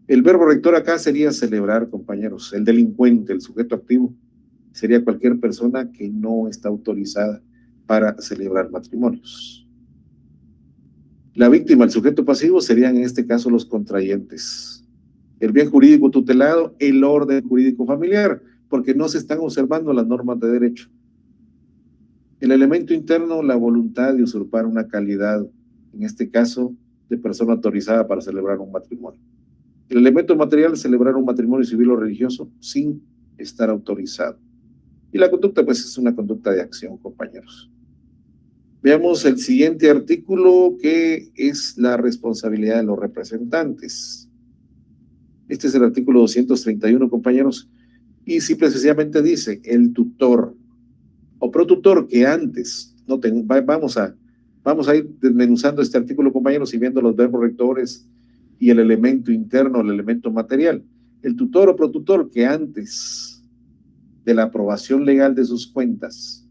El verbo rector acá sería celebrar, compañeros. El delincuente, el sujeto activo, sería cualquier persona que no está autorizada para celebrar matrimonios. La víctima, el sujeto pasivo, serían en este caso los contrayentes. El bien jurídico tutelado, el orden jurídico familiar, porque no se están observando las normas de derecho. El elemento interno, la voluntad de usurpar una calidad, en este caso, de persona autorizada para celebrar un matrimonio. El elemento material, celebrar un matrimonio civil o religioso sin estar autorizado. Y la conducta, pues, es una conducta de acción, compañeros. Veamos el siguiente artículo, que es la responsabilidad de los representantes. Este es el artículo 231, compañeros, y simple y sencillamente dice, el tutor o protutor que antes, no vamos a ir desmenuzando este artículo, compañeros, y viendo los verbos rectores y el elemento interno, el elemento material. El tutor o protutor que antes de la aprobación legal de sus cuentas,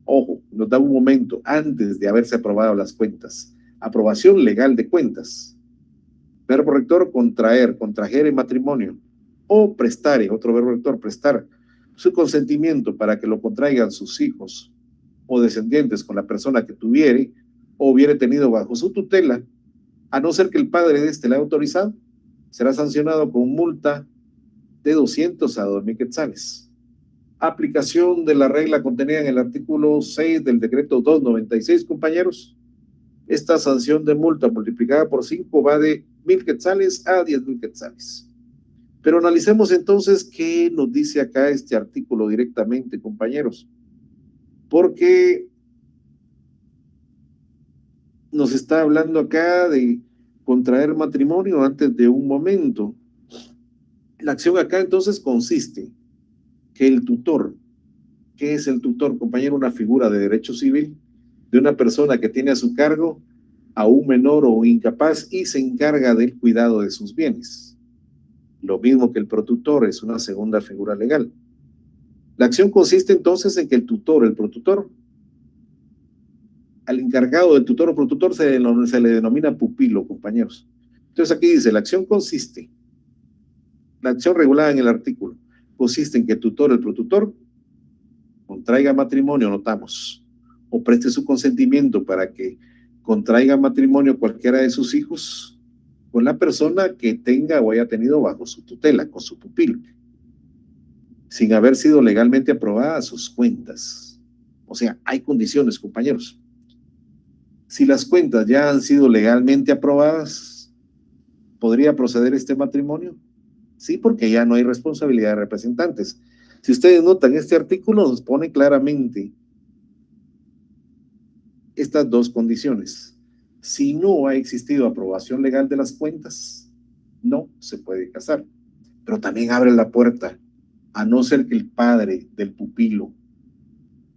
ojo, nos da un momento, antes de haberse aprobado las cuentas, aprobación legal de cuentas, verbo rector, contraer, contrajere matrimonio, o prestare, otro verbo rector, prestar su consentimiento para que lo contraigan sus hijos o descendientes con la persona que tuviere o hubiere tenido bajo su tutela, a no ser que el padre de este le haya autorizado, será sancionado con multa de 200 a 2,000 quetzales. Aplicación de la regla contenida en el artículo 6 del decreto 296, compañeros. Esta sanción de multa multiplicada por 5 va de 1,000 quetzales a 10,000 quetzales. Pero analicemos entonces qué nos dice acá este artículo directamente, compañeros. Porque nos está hablando acá de contraer matrimonio antes de un momento. La acción acá entonces consiste que el tutor, ¿qué es el tutor, compañero? Una figura de derecho civil de una persona que tiene a su cargo a un menor o un incapaz y se encarga del cuidado de sus bienes. Lo mismo que el protutor es una segunda figura legal. La acción consiste entonces en que el tutor, el protutor, al encargado del tutor o protutor se le denomina pupilo, compañeros. Entonces aquí dice, la acción consiste, la acción regulada en el artículo, consiste en que el tutor, el protutor, contraiga matrimonio, notamos, o preste su consentimiento para que contraiga matrimonio cualquiera de sus hijos con la persona que tenga o haya tenido bajo su tutela, con su pupilo, sin haber sido legalmente aprobadas sus cuentas. O sea, hay condiciones, compañeros. Si las cuentas ya han sido legalmente aprobadas, ¿podría proceder este matrimonio? Sí, porque ya no hay responsabilidad de representantes. Si ustedes notan, este artículo nos pone claramente estas dos condiciones. Si no ha existido aprobación legal de las cuentas, no se puede casar. Pero también abre la puerta, a no ser que el padre del pupilo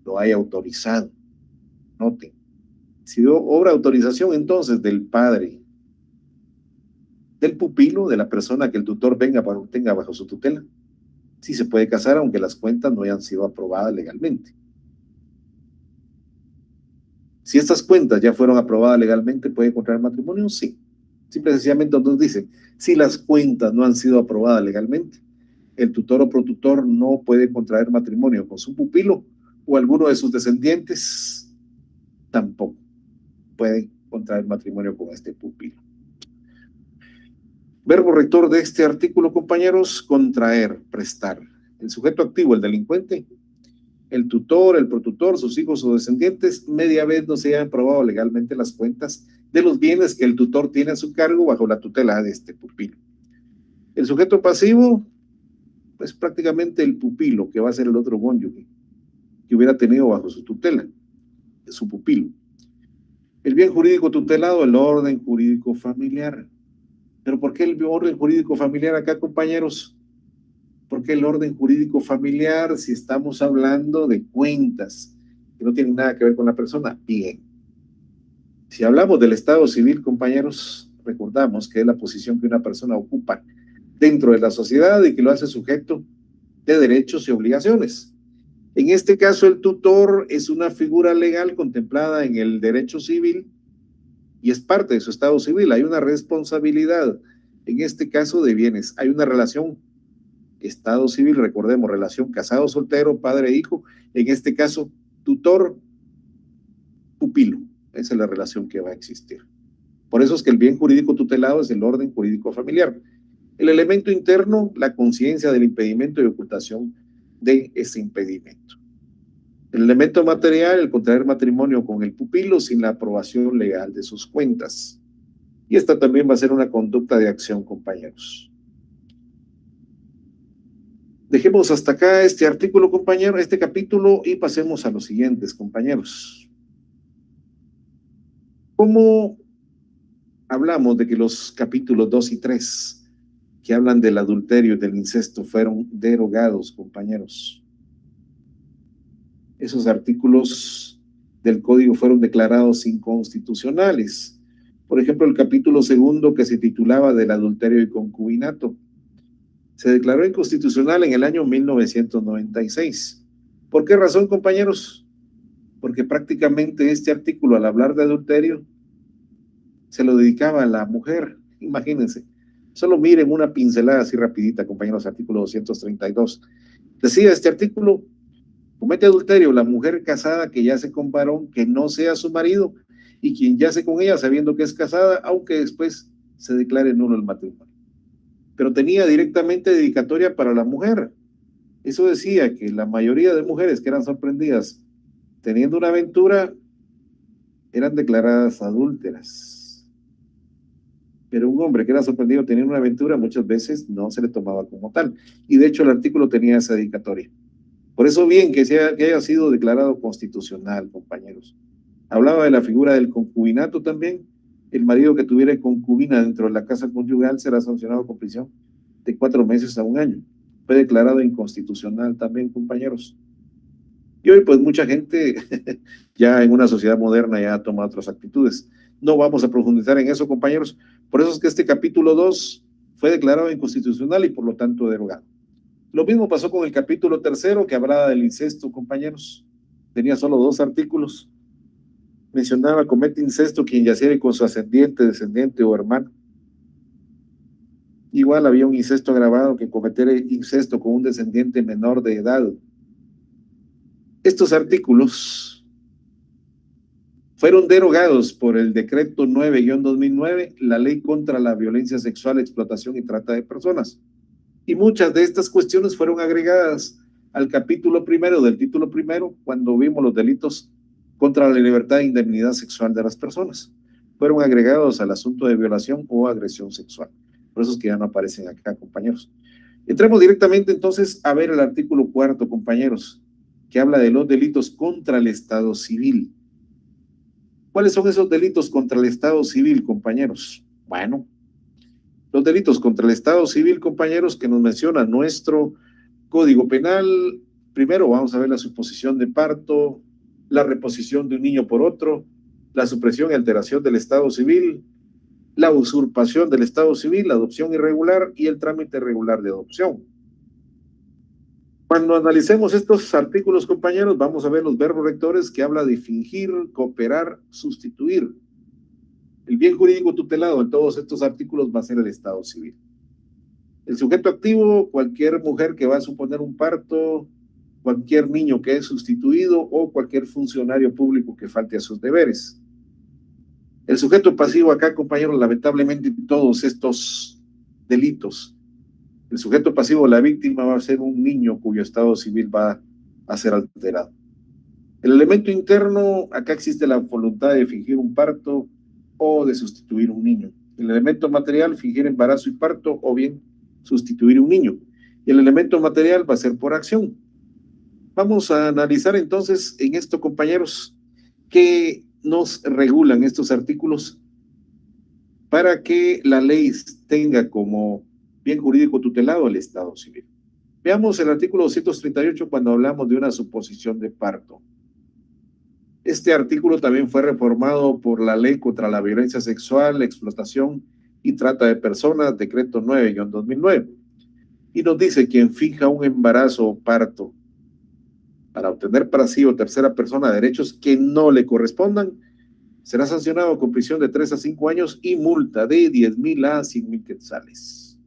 lo haya autorizado. Noten, si obra autorización entonces del padre del pupilo, de la persona que el tutor tenga bajo su tutela, sí se puede casar aunque las cuentas no hayan sido aprobadas legalmente. Si estas cuentas ya fueron aprobadas legalmente, ¿puede contraer matrimonio? Sí. Simple y sencillamente nos dice, si las cuentas no han sido aprobadas legalmente, el tutor o protutor no puede contraer matrimonio con su pupilo o alguno de sus descendientes, tampoco puede contraer matrimonio con este pupilo. Verbo rector de este artículo, compañeros, contraer, prestar. El sujeto activo, el delincuente, el tutor, el protutor, sus hijos o descendientes, media vez no se hayan aprobado legalmente las cuentas de los bienes que el tutor tiene a su cargo bajo la tutela de este pupilo. El sujeto pasivo, pues prácticamente el pupilo, que va a ser el otro cónyuge que hubiera tenido bajo su tutela, su pupilo. El bien jurídico tutelado, el orden jurídico familiar. ¿Pero por qué el orden jurídico familiar acá, compañeros? ¿Por qué el orden jurídico familiar si estamos hablando de cuentas que no tienen nada que ver con la persona? Bien. Si hablamos del estado civil, compañeros, recordamos que es la posición que una persona ocupa dentro de la sociedad y que lo hace sujeto de derechos y obligaciones. En este caso, el tutor es una figura legal contemplada en el derecho civil y es parte de su estado civil. Hay una responsabilidad, en este caso, de bienes. Hay una relación estado civil, recordemos, relación casado, soltero, padre, hijo. En este caso, tutor, pupilo. Esa es la relación que va a existir. Por eso es que el bien jurídico tutelado es el orden jurídico familiar. El elemento interno, la conciencia del impedimento y ocultación de ese impedimento. El elemento material, el contraer matrimonio con el pupilo sin la aprobación legal de sus cuentas. Y esta también va a ser una conducta de acción, compañeros. Dejemos hasta acá este artículo, compañero, este capítulo, y pasemos a los siguientes, compañeros. ¿Cómo hablamos de que los capítulos 2 y 3, que hablan del adulterio y del incesto, fueron derogados, compañeros? Esos artículos del código fueron declarados inconstitucionales. Por ejemplo, el capítulo 2, que se titulaba del adulterio y concubinato, se declaró inconstitucional en el año 1996. ¿Por qué razón, compañeros? Porque prácticamente este artículo, al hablar de adulterio, se lo dedicaba a la mujer. Imagínense. Solo miren una pincelada así rapidita, compañeros, artículo 232. Decía este artículo: comete adulterio la mujer casada que yace con varón que no sea su marido y quien yace con ella sabiendo que es casada, aunque después se declare nulo el matrimonio. Pero tenía directamente dedicatoria para la mujer. Eso decía que la mayoría de mujeres que eran sorprendidas teniendo una aventura eran declaradas adúlteras. Pero un hombre que era sorprendido teniendo una aventura muchas veces no se le tomaba como tal. Y de hecho el artículo tenía esa dedicatoria. Por eso bien que haya sido declarado constitucional, compañeros. Hablaba de la figura del concubinato también. El marido que tuviera concubina dentro de la casa conyugal será sancionado con prisión de 4 meses a 1 año. Fue declarado inconstitucional también, compañeros. Y hoy, pues, mucha gente ya en una sociedad moderna ya toma otras actitudes. No vamos a profundizar en eso, compañeros. Por eso es que este capítulo 2 fue declarado inconstitucional y por lo tanto derogado. Lo mismo pasó con el capítulo 3, que hablaba del incesto, compañeros. Tenía solo 2 artículos. Mencionaba: comete incesto quien yaciere con su ascendiente, descendiente o hermano. Igual había un incesto agravado, que cometer incesto con un descendiente menor de edad. Estos artículos fueron derogados por el decreto 9-2009, la ley contra la violencia sexual, explotación y trata de personas. Y muchas de estas cuestiones fueron agregadas al capítulo 1 del título 1, cuando vimos los delitos contra la libertad e indemnidad sexual de las personas. Fueron agregados al asunto de violación o agresión sexual. Por eso es que ya no aparecen acá, compañeros. Entremos directamente entonces a ver el artículo 4, compañeros, que habla de los delitos contra el Estado civil. ¿Cuáles son esos delitos contra el Estado civil, compañeros? Bueno, los delitos contra el Estado civil, compañeros, que nos menciona nuestro Código Penal. Primero vamos a ver la suposición de parto, la reposición de un niño por otro, la supresión y alteración del Estado civil, la usurpación del Estado civil, la adopción irregular y el trámite irregular de adopción. Cuando analicemos estos artículos, compañeros, vamos a ver los verbos rectores que habla de fingir, cooperar, sustituir. El bien jurídico tutelado en todos estos artículos va a ser el Estado civil. El sujeto activo: cualquier mujer que va a suponer un parto, cualquier niño que es sustituido o cualquier funcionario público que falte a sus deberes. El sujeto pasivo acá, compañeros, lamentablemente todos estos delitos. El sujeto pasivo, la víctima, va a ser un niño cuyo estado civil va a ser alterado. El elemento interno: acá existe la voluntad de fingir un parto o de sustituir un niño. El elemento material: fingir embarazo y parto o bien sustituir un niño. Y el elemento material va a ser por acción. Vamos a analizar entonces en esto, compañeros, qué nos regulan estos artículos para que la ley tenga como bien jurídico tutelado el Estado civil. Veamos el artículo 238 cuando hablamos de una suposición de parto. Este artículo también fue reformado por la Ley contra la Violencia Sexual, Explotación y Trata de Personas, decreto 9-2009. Y nos dice: quien finja un embarazo o parto para obtener para sí o tercera persona derechos que no le correspondan, será sancionado con prisión de 3 a 5 años y multa de 10,000 a 100,000 quetzales.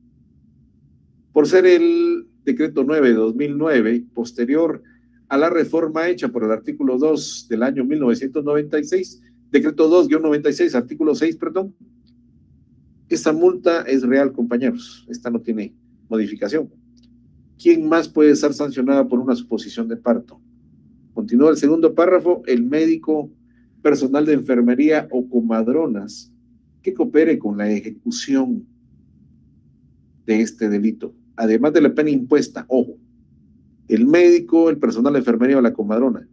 Por ser el decreto 9-2009, posterior a la reforma hecha por el artículo 2 del año 1996, decreto 2-96, artículo 6, perdón, esta multa es real, compañeros. Esta no tiene modificación. ¿Quién más puede ser sancionada por una suposición de parto? Continúa el segundo párrafo: el médico, personal de enfermería o comadronas que coopere con la ejecución de este delito, además de la pena impuesta. Ojo, el médico, el personal de enfermería o la comadrona,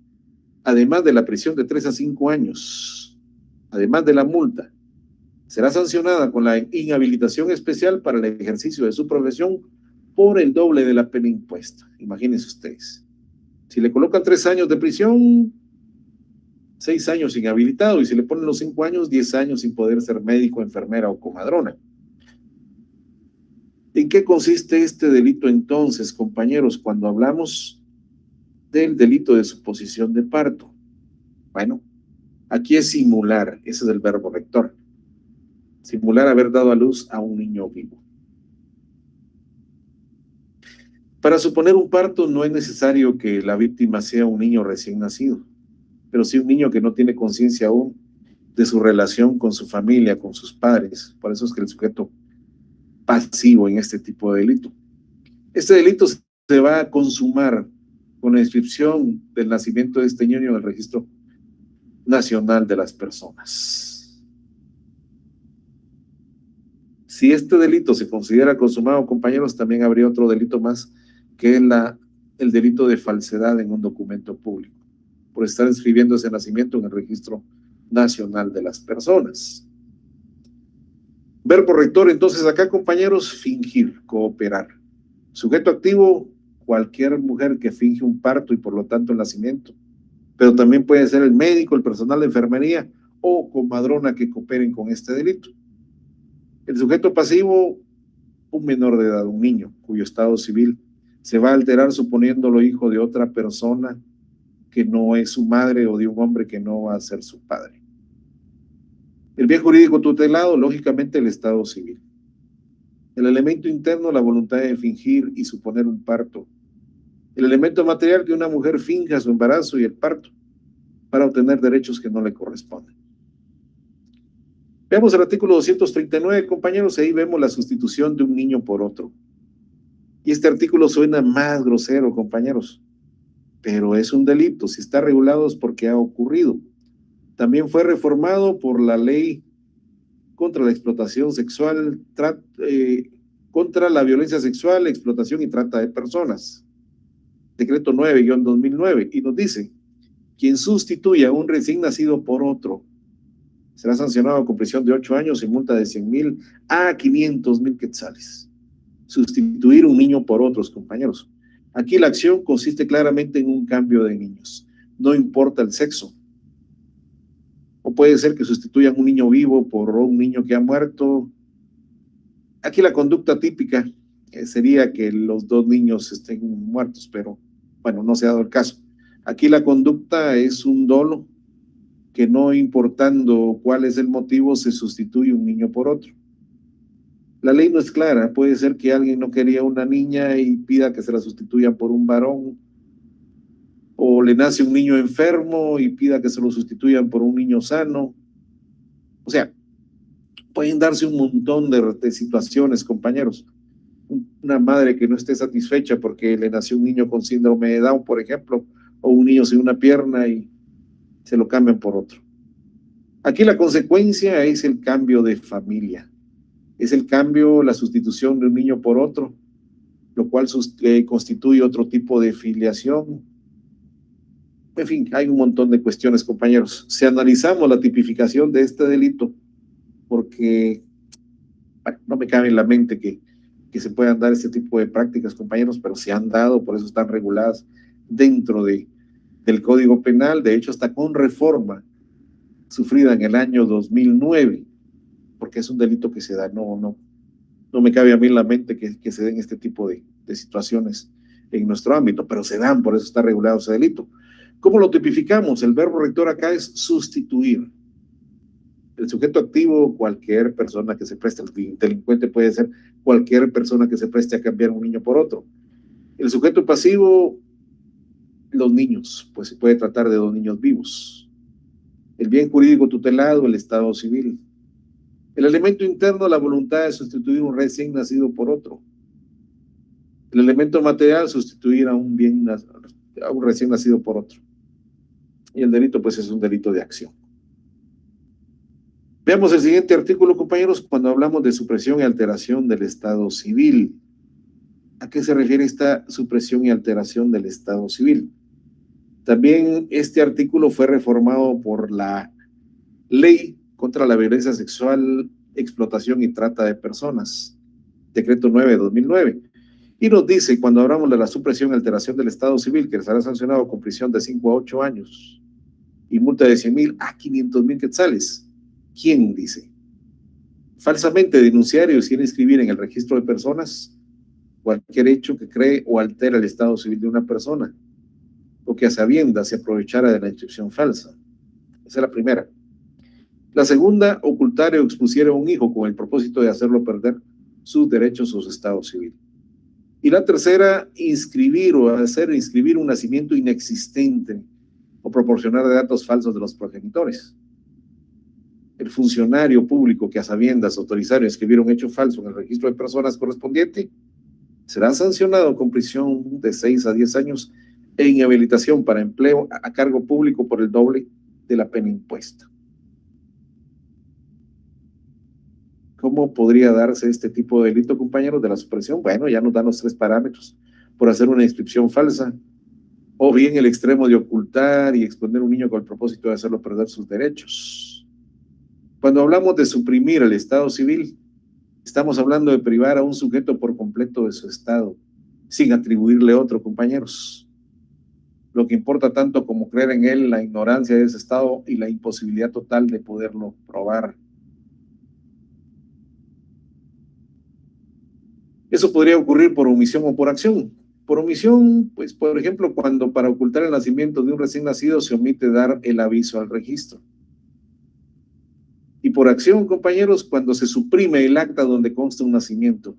además de la prisión de 3 a 5 años, además de la multa, será sancionada con la inhabilitación especial para el ejercicio de su profesión por el doble de la pena impuesta. Imagínense ustedes. Si le colocan 3 años de prisión, 6 años inhabilitado, y si le ponen los 5 años, 10 años sin poder ser médico, enfermera o comadrona. ¿En qué consiste este delito entonces, compañeros, cuando hablamos del delito de suposición de parto? Bueno, aquí es simular, ese es el verbo rector. Simular haber dado a luz a un niño vivo. Para suponer un parto no es necesario que la víctima sea un niño recién nacido, pero sí un niño que no tiene conciencia aún de su relación con su familia, con sus padres. Por eso es que el sujeto pasivo en este tipo de delito. Este delito se va a consumar con la inscripción del nacimiento de este niño en el Registro Nacional de las Personas. Si este delito se considera consumado, compañeros, también habría otro delito más, que es el delito de falsedad en un documento público, por estar inscribiendo ese nacimiento en el Registro nacional de las personas. Verbo rector, entonces acá, compañeros, fingir, cooperar. Sujeto activo, cualquier mujer que finge un parto y por lo tanto el nacimiento, pero también puede ser el médico, el personal de enfermería o comadrona que cooperen con este delito. El sujeto pasivo, un menor de edad, un niño cuyo estado civil se va a alterar suponiéndolo hijo de otra persona que no es su madre o de un hombre que no va a ser su padre. El bien jurídico tutelado, lógicamente el estado civil. El elemento interno, la voluntad de fingir y suponer un parto. El elemento material, que una mujer finja su embarazo y el parto para obtener derechos que no le corresponden. Veamos el artículo 239, compañeros, ahí vemos la sustitución de un niño por otro. Y este artículo suena más grosero, compañeros, pero es un delito. Si está regulado es porque ha ocurrido. También fue reformado por la ley contra la explotación sexual, contra la violencia sexual, explotación y trata de personas. Decreto 9-2009, y nos dice, quien sustituya a un recién nacido por otro será sancionado con prisión de 8 años y multa de 100,000 a 500,000 quetzales. Sustituir un niño por otros, compañeros. Aquí la acción consiste claramente en un cambio de niños. No importa el sexo. O puede ser que sustituyan un niño vivo por un niño que ha muerto. Aquí la conducta típica sería que los dos niños estén muertos, pero bueno, no se ha dado el caso. Aquí la conducta es un dolo que no importando cuál es el motivo, se sustituye un niño por otro. La ley no es clara, puede ser que alguien no quería una niña y pida que se la sustituyan por un varón, o le nace un niño enfermo y pida que se lo sustituyan por un niño sano. O sea, pueden darse un montón de situaciones, compañeros. Una madre que no esté satisfecha porque le nació un niño con síndrome de Down, por ejemplo, o un niño sin una pierna y se lo cambian por otro. Aquí la consecuencia es el cambio de familia. Es el cambio, la sustitución de un niño por otro, lo cual constituye otro tipo de filiación. En fin, hay un montón de cuestiones, compañeros. Si analizamos la tipificación de este delito, porque bueno, no me cabe en la mente que se puedan dar este tipo de prácticas, compañeros, pero se han dado, por eso están reguladas dentro del Código Penal, de hecho, hasta con reforma sufrida en el año 2009, porque es un delito que se da, no me cabe a mí en la mente que se den este tipo de situaciones en nuestro ámbito, pero se dan, por eso está regulado ese delito. ¿Cómo lo tipificamos? El verbo rector acá es sustituir. El sujeto activo, cualquier persona que se preste, el delincuente puede ser cualquier persona que se preste a cambiar un niño por otro. El sujeto pasivo, los niños, pues se puede tratar de dos niños vivos. El bien jurídico tutelado, el estado civil. El elemento interno, la voluntad de sustituir un recién nacido por otro. El elemento material, sustituir a un recién nacido por otro. Y el delito, pues es un delito de acción. Veamos el siguiente artículo, compañeros, cuando hablamos de supresión y alteración del estado civil. ¿A qué se refiere esta supresión y alteración del estado civil? También este artículo fue reformado por la Ley contra la Violencia Sexual, Explotación y Trata de Personas, Decreto 9-2009. Y nos dice, cuando hablamos de la supresión y alteración del estado civil, que será sancionado con prisión de 5 a 8 años y multa de 100,000 a 500,000 quetzales. ¿Quién dice? Falsamente denunciar y decir inscribir en el registro de personas cualquier hecho que cree o altera el estado civil de una persona, o que a sabiendas se aprovechara de la inscripción falsa. Esa es la primera. La segunda, ocultar o expusiera a un hijo con el propósito de hacerlo perder sus derechos o su estado civil. Y la tercera, inscribir o hacer inscribir un nacimiento inexistente o proporcionar datos falsos de los progenitores. El funcionario público que a sabiendas autorizara escribir un hecho falso en el registro de personas correspondiente será sancionado con prisión de 6 a 10 años e inhabilitación para empleo a cargo público por el doble de la pena impuesta. ¿Cómo podría darse este tipo de delito, compañeros, de la supresión? Bueno, ya nos dan los 3 parámetros: por hacer una inscripción falsa, o bien el extremo de ocultar y exponer a un niño con el propósito de hacerlo perder sus derechos. Cuando hablamos de suprimir el estado civil, estamos hablando de privar a un sujeto por completo de su estado, sin atribuirle otro, compañeros. Lo que importa tanto como creer en él, la ignorancia de ese estado y la imposibilidad total de poderlo probar. Eso podría ocurrir por omisión o por acción. Por omisión, pues, por ejemplo, cuando para ocultar el nacimiento de un recién nacido se omite dar el aviso al registro. Y por acción, compañeros, cuando se suprime el acta donde consta un nacimiento.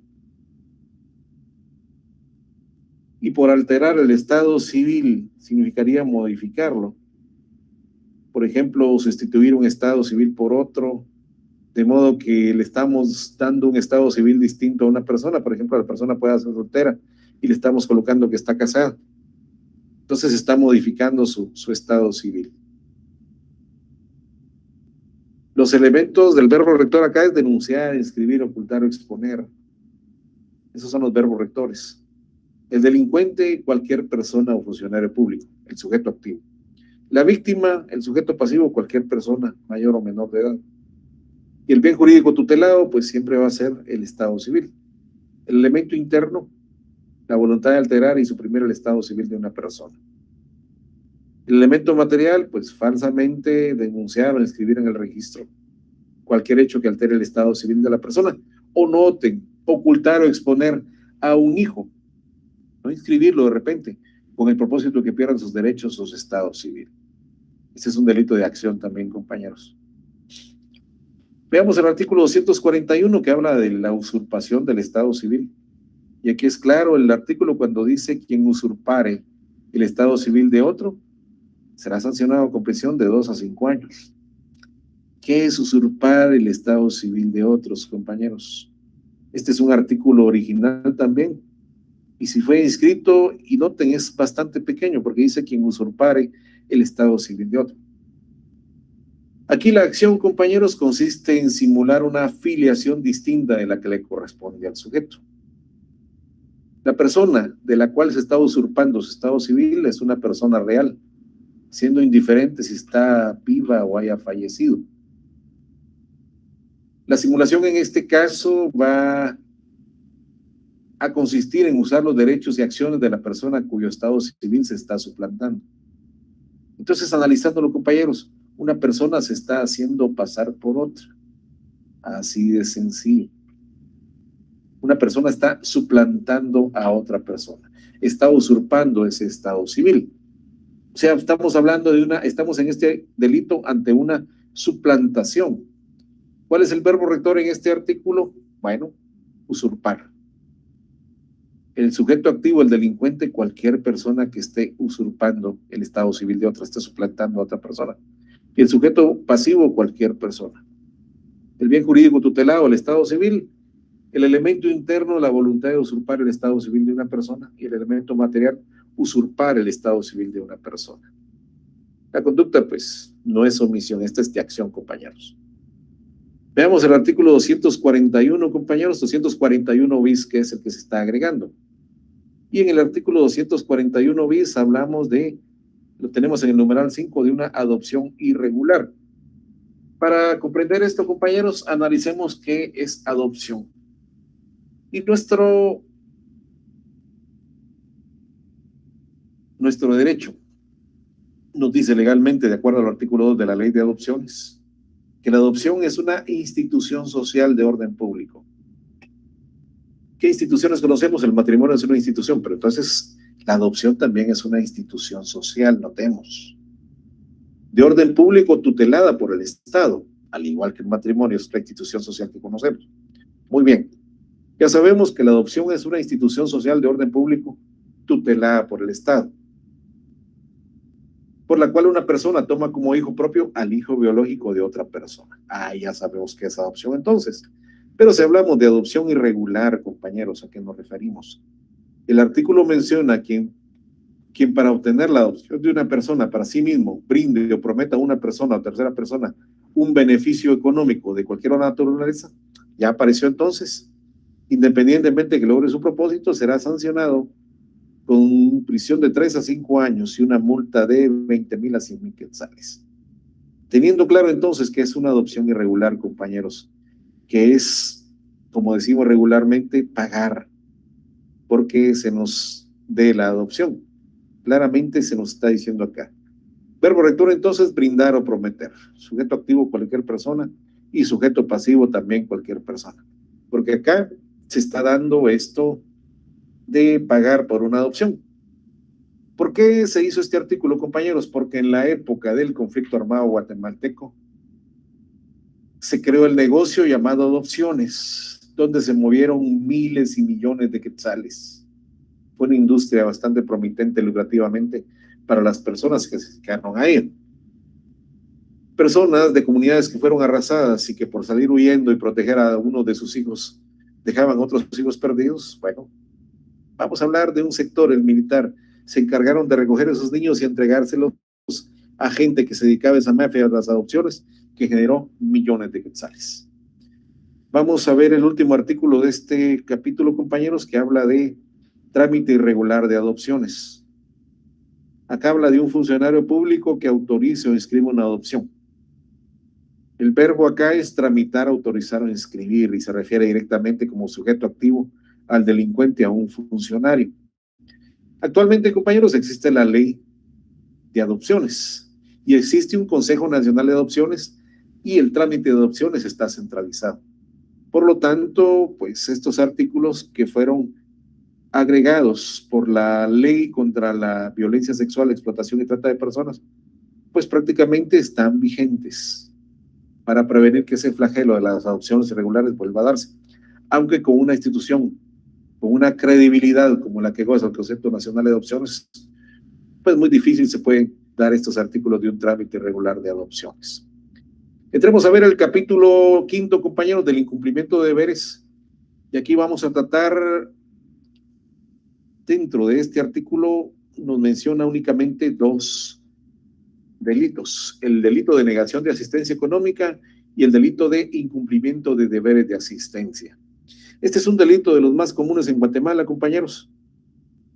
Y por alterar el estado civil significaría modificarlo. Por ejemplo, sustituir un estado civil por otro, de modo que le estamos dando un estado civil distinto a una persona. Por ejemplo, la persona puede ser soltera y le estamos colocando que está casada. Entonces está modificando su estado civil. Los elementos del verbo rector acá es denunciar, inscribir, ocultar o exponer. Esos son los verbos rectores. El delincuente, cualquier persona o funcionario público, el sujeto activo. La víctima, el sujeto pasivo, cualquier persona mayor o menor de edad. Y el bien jurídico tutelado, pues siempre va a ser el estado civil. El elemento interno, la voluntad de alterar y suprimir el estado civil de una persona. El elemento material, pues falsamente denunciar o inscribir en el registro cualquier hecho que altere el estado civil de la persona. O noten, ocultar o exponer a un hijo, no inscribirlo de repente, con el propósito de que pierdan sus derechos o su estado civil. Este es un delito de acción también, compañeros. Veamos el artículo 241 que habla de la usurpación del estado civil. Y aquí es claro el artículo cuando dice quien usurpare el estado civil de otro será sancionado con prisión de 2 a 5 años. ¿Qué es usurpar el estado civil de otros, compañeros? Este es un artículo original también. Y si fue inscrito, y noten, es bastante pequeño porque dice quien usurpare el estado civil de otro. Aquí la acción, compañeros, consiste en simular una filiación distinta de la que le corresponde al sujeto. La persona de la cual se está usurpando su estado civil es una persona real, siendo indiferente si está viva o haya fallecido. La simulación en este caso va a consistir en usar los derechos y acciones de la persona cuyo estado civil se está suplantando. Entonces, analizándolo, compañeros, una persona se está haciendo pasar por otra. Así de sencillo. Una persona está suplantando a otra persona. Está usurpando ese estado civil. O sea, estamos en este delito ante una suplantación. ¿Cuál es el verbo rector en este artículo? Bueno, usurpar. El sujeto activo, el delincuente, cualquier persona que esté usurpando el estado civil de otra, esté suplantando a otra persona. Y el sujeto pasivo, cualquier persona. El bien jurídico tutelado, el estado civil. El elemento interno, la voluntad de usurpar el estado civil de una persona. Y el elemento material, usurpar el estado civil de una persona. La conducta, pues, no es omisión, esta es de acción, compañeros. Veamos el artículo 241, compañeros, 241 bis, que es el que se está agregando. Y en el artículo 241 bis hablamos lo tenemos en el numeral 5, de una adopción irregular. Para comprender esto, compañeros, analicemos qué es adopción. Y nuestro derecho nos dice legalmente, de acuerdo al artículo 2 de la Ley de Adopciones, que la adopción es una institución social de orden público. ¿Qué instituciones conocemos? El matrimonio es una institución, pero entonces la adopción también es una institución social, notemos. De orden público tutelada por el Estado, al igual que el matrimonio es la institución social que conocemos. Muy bien, ya sabemos que la adopción es una institución social de orden público tutelada por el Estado, por la cual una persona toma como hijo propio al hijo biológico de otra persona. Ya sabemos qué es adopción entonces. Pero si hablamos de adopción irregular, compañeros, ¿a qué nos referimos? El artículo menciona quien para obtener la adopción de una persona para sí mismo brinde o prometa a una persona o tercera persona un beneficio económico de cualquier naturaleza, ya apareció entonces, independientemente de que logre su propósito, será sancionado con prisión de 3 a 5 años y una multa de 20,000 a 100,000 quetzales. Teniendo claro entonces que es una adopción irregular, compañeros, que es, como decimos regularmente, pagar porque se nos dé la adopción. Claramente se nos está diciendo acá. Verbo rector entonces, brindar o prometer. Sujeto activo cualquier persona y sujeto pasivo también cualquier persona. Porque acá se está dando esto de pagar por una adopción. ¿Por qué se hizo este artículo, compañeros? Porque en la época del conflicto armado guatemalteco se creó el negocio llamado adopciones, donde se movieron miles y millones de quetzales. Fue una industria bastante promitente lucrativamente para las personas que se dedicaron a ella. Personas de comunidades que fueron arrasadas y que por salir huyendo y proteger a uno de sus hijos dejaban otros hijos perdidos. Bueno, vamos a hablar de un sector, el militar. Se encargaron de recoger a esos niños y entregárselos a gente que se dedicaba a esa mafia de las adopciones, que generó millones de quetzales. Vamos a ver el último artículo de este capítulo, compañeros, que habla de trámite irregular de adopciones. Acá habla de un funcionario público que autorice o inscribe una adopción. El verbo acá es tramitar, autorizar o inscribir y se refiere directamente como sujeto activo al delincuente, a un funcionario. Actualmente, compañeros, existe la ley de adopciones y existe un Consejo Nacional de Adopciones y el trámite de adopciones está centralizado. Por lo tanto, pues estos artículos que fueron agregados por la ley contra la violencia sexual, explotación y trata de personas, pues prácticamente están vigentes para prevenir que ese flagelo de las adopciones irregulares vuelva a darse, aunque con una institución, con una credibilidad como la que goza el Concepto Nacional de Adopciones, pues muy difícil se pueden dar estos artículos de un trámite irregular de adopciones. Entremos a ver el capítulo 5, compañeros, del incumplimiento de deberes, y aquí vamos a tratar, dentro de este artículo, nos menciona únicamente dos delitos: el delito de negación de asistencia económica y el delito de incumplimiento de deberes de asistencia. Este es un delito de los más comunes en Guatemala, compañeros.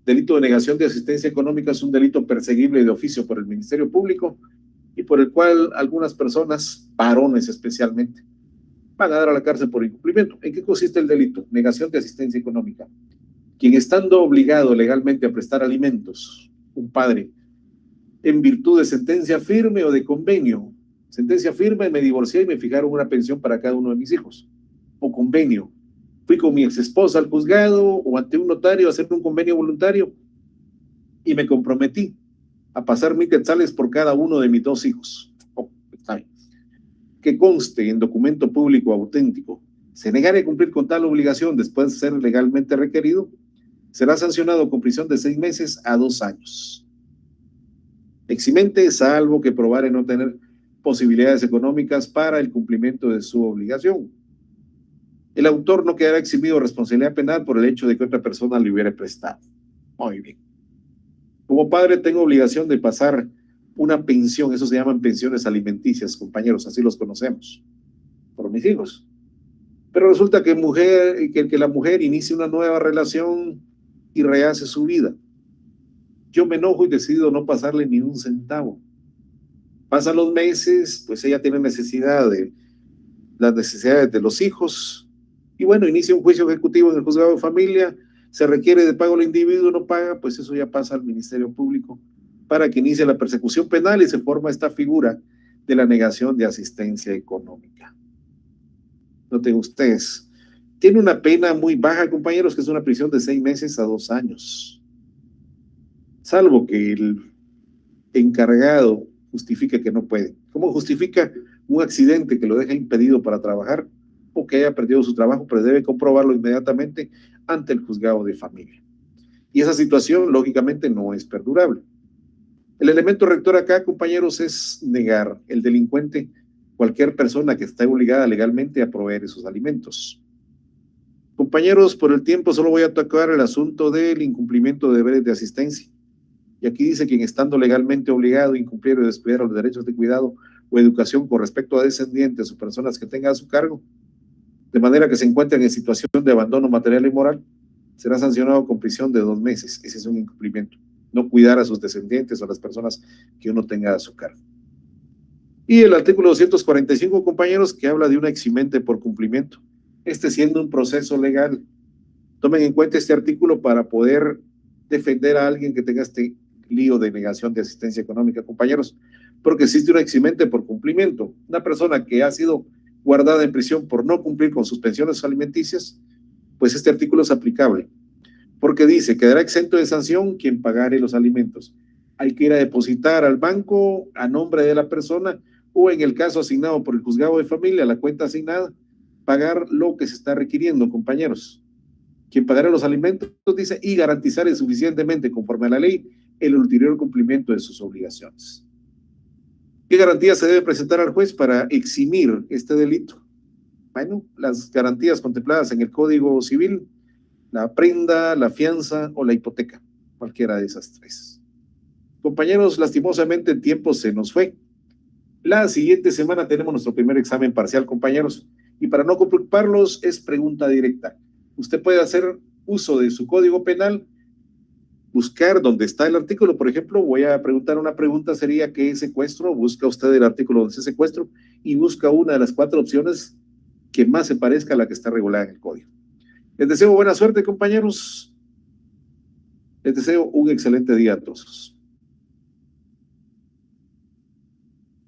Delito de negación de asistencia económica es un delito perseguible de oficio por el Ministerio Público y por el cual algunas personas, varones especialmente, van a dar a la cárcel por incumplimiento. ¿En qué consiste el delito? Negación de asistencia económica. Quien estando obligado legalmente a prestar alimentos, un padre, en virtud de sentencia firme o de convenio. Sentencia firme, me divorcié y me fijaron una pensión para cada uno de mis hijos. O convenio. Fui con mi ex esposa al juzgado o ante un notario a hacer un convenio voluntario y me comprometí a pasar 1,000 quetzales por cada uno de mis 2 hijos. Oh, está bien. Que conste en documento público auténtico. Se negare a cumplir con tal obligación después de ser legalmente requerido, será sancionado con prisión de 6 meses a 2 años. Eximente, salvo que probare no tener posibilidades económicas para el cumplimiento de su obligación. El autor no quedará eximido de responsabilidad penal por el hecho de que otra persona le hubiera prestado. Muy bien. Como padre tengo obligación de pasar una pensión, eso se llaman pensiones alimenticias, compañeros, así los conocemos, por mis hijos. Pero resulta que la mujer inicia una nueva relación y rehace su vida. Yo me enojo y decido no pasarle ni un centavo. Pasan los meses, pues ella tiene las necesidades de los hijos, y bueno, inicia un juicio ejecutivo en el juzgado de familia, se requiere de pago al individuo, no paga, pues eso ya pasa al Ministerio Público para que inicie la persecución penal y se forma esta figura de la negación de asistencia económica. Noten ustedes, tiene una pena muy baja, compañeros, que es una prisión de 6 meses a 2 años, salvo que el encargado justifica que no puede. ¿Cómo justifica? Un accidente que lo deja impedido para trabajar o que haya perdido su trabajo, pero debe comprobarlo inmediatamente ante el juzgado de familia. Y esa situación, lógicamente, no es perdurable. El elemento rector acá, compañeros, es negar. El delincuente, cualquier persona que esté obligada legalmente a proveer esos alimentos. Compañeros, por el tiempo solo voy a tocar el asunto del incumplimiento de deberes de asistencia. Y aquí dice: quien estando legalmente obligado a incumplir o descuidar los derechos de cuidado o educación con respecto a descendientes o personas que tenga a su cargo, de manera que se encuentren en situación de abandono material y moral, será sancionado con prisión de 2 meses. Ese es un incumplimiento. No cuidar a sus descendientes o a las personas que uno tenga a su cargo. Y el artículo 245, compañeros, que habla de una eximente por cumplimiento. Este siendo un proceso legal. Tomen en cuenta este artículo para poder defender a alguien que tenga este lío de negación de asistencia económica, compañeros, porque existe una eximente por cumplimiento. Una persona que ha sido guardada en prisión por no cumplir con sus pensiones alimenticias, pues este artículo es aplicable, porque dice, quedará exento de sanción quien pagare los alimentos. Hay que ir a depositar al banco a nombre de la persona o en el caso asignado por el juzgado de familia, la cuenta asignada, pagar lo que se está requiriendo, compañeros. Quien pagará los alimentos, dice, y garantizar suficientemente, conforme a la ley, el ulterior cumplimiento de sus obligaciones. ¿Qué garantías se debe presentar al juez para eximir este delito? Bueno, las garantías contempladas en el Código Civil, la prenda, la fianza o la hipoteca, cualquiera de esas tres. Compañeros, lastimosamente el tiempo se nos fue. La siguiente semana tenemos nuestro primer examen parcial, compañeros, y para no complicarlos es pregunta directa. Usted puede hacer uso de su código penal, buscar dónde está el artículo. Por ejemplo, voy a preguntar una pregunta, sería ¿qué es secuestro? Busca usted el artículo donde dice secuestro y busca una de las 4 opciones que más se parezca a la que está regulada en el código. Les deseo buena suerte, compañeros. Les deseo un excelente día a todos.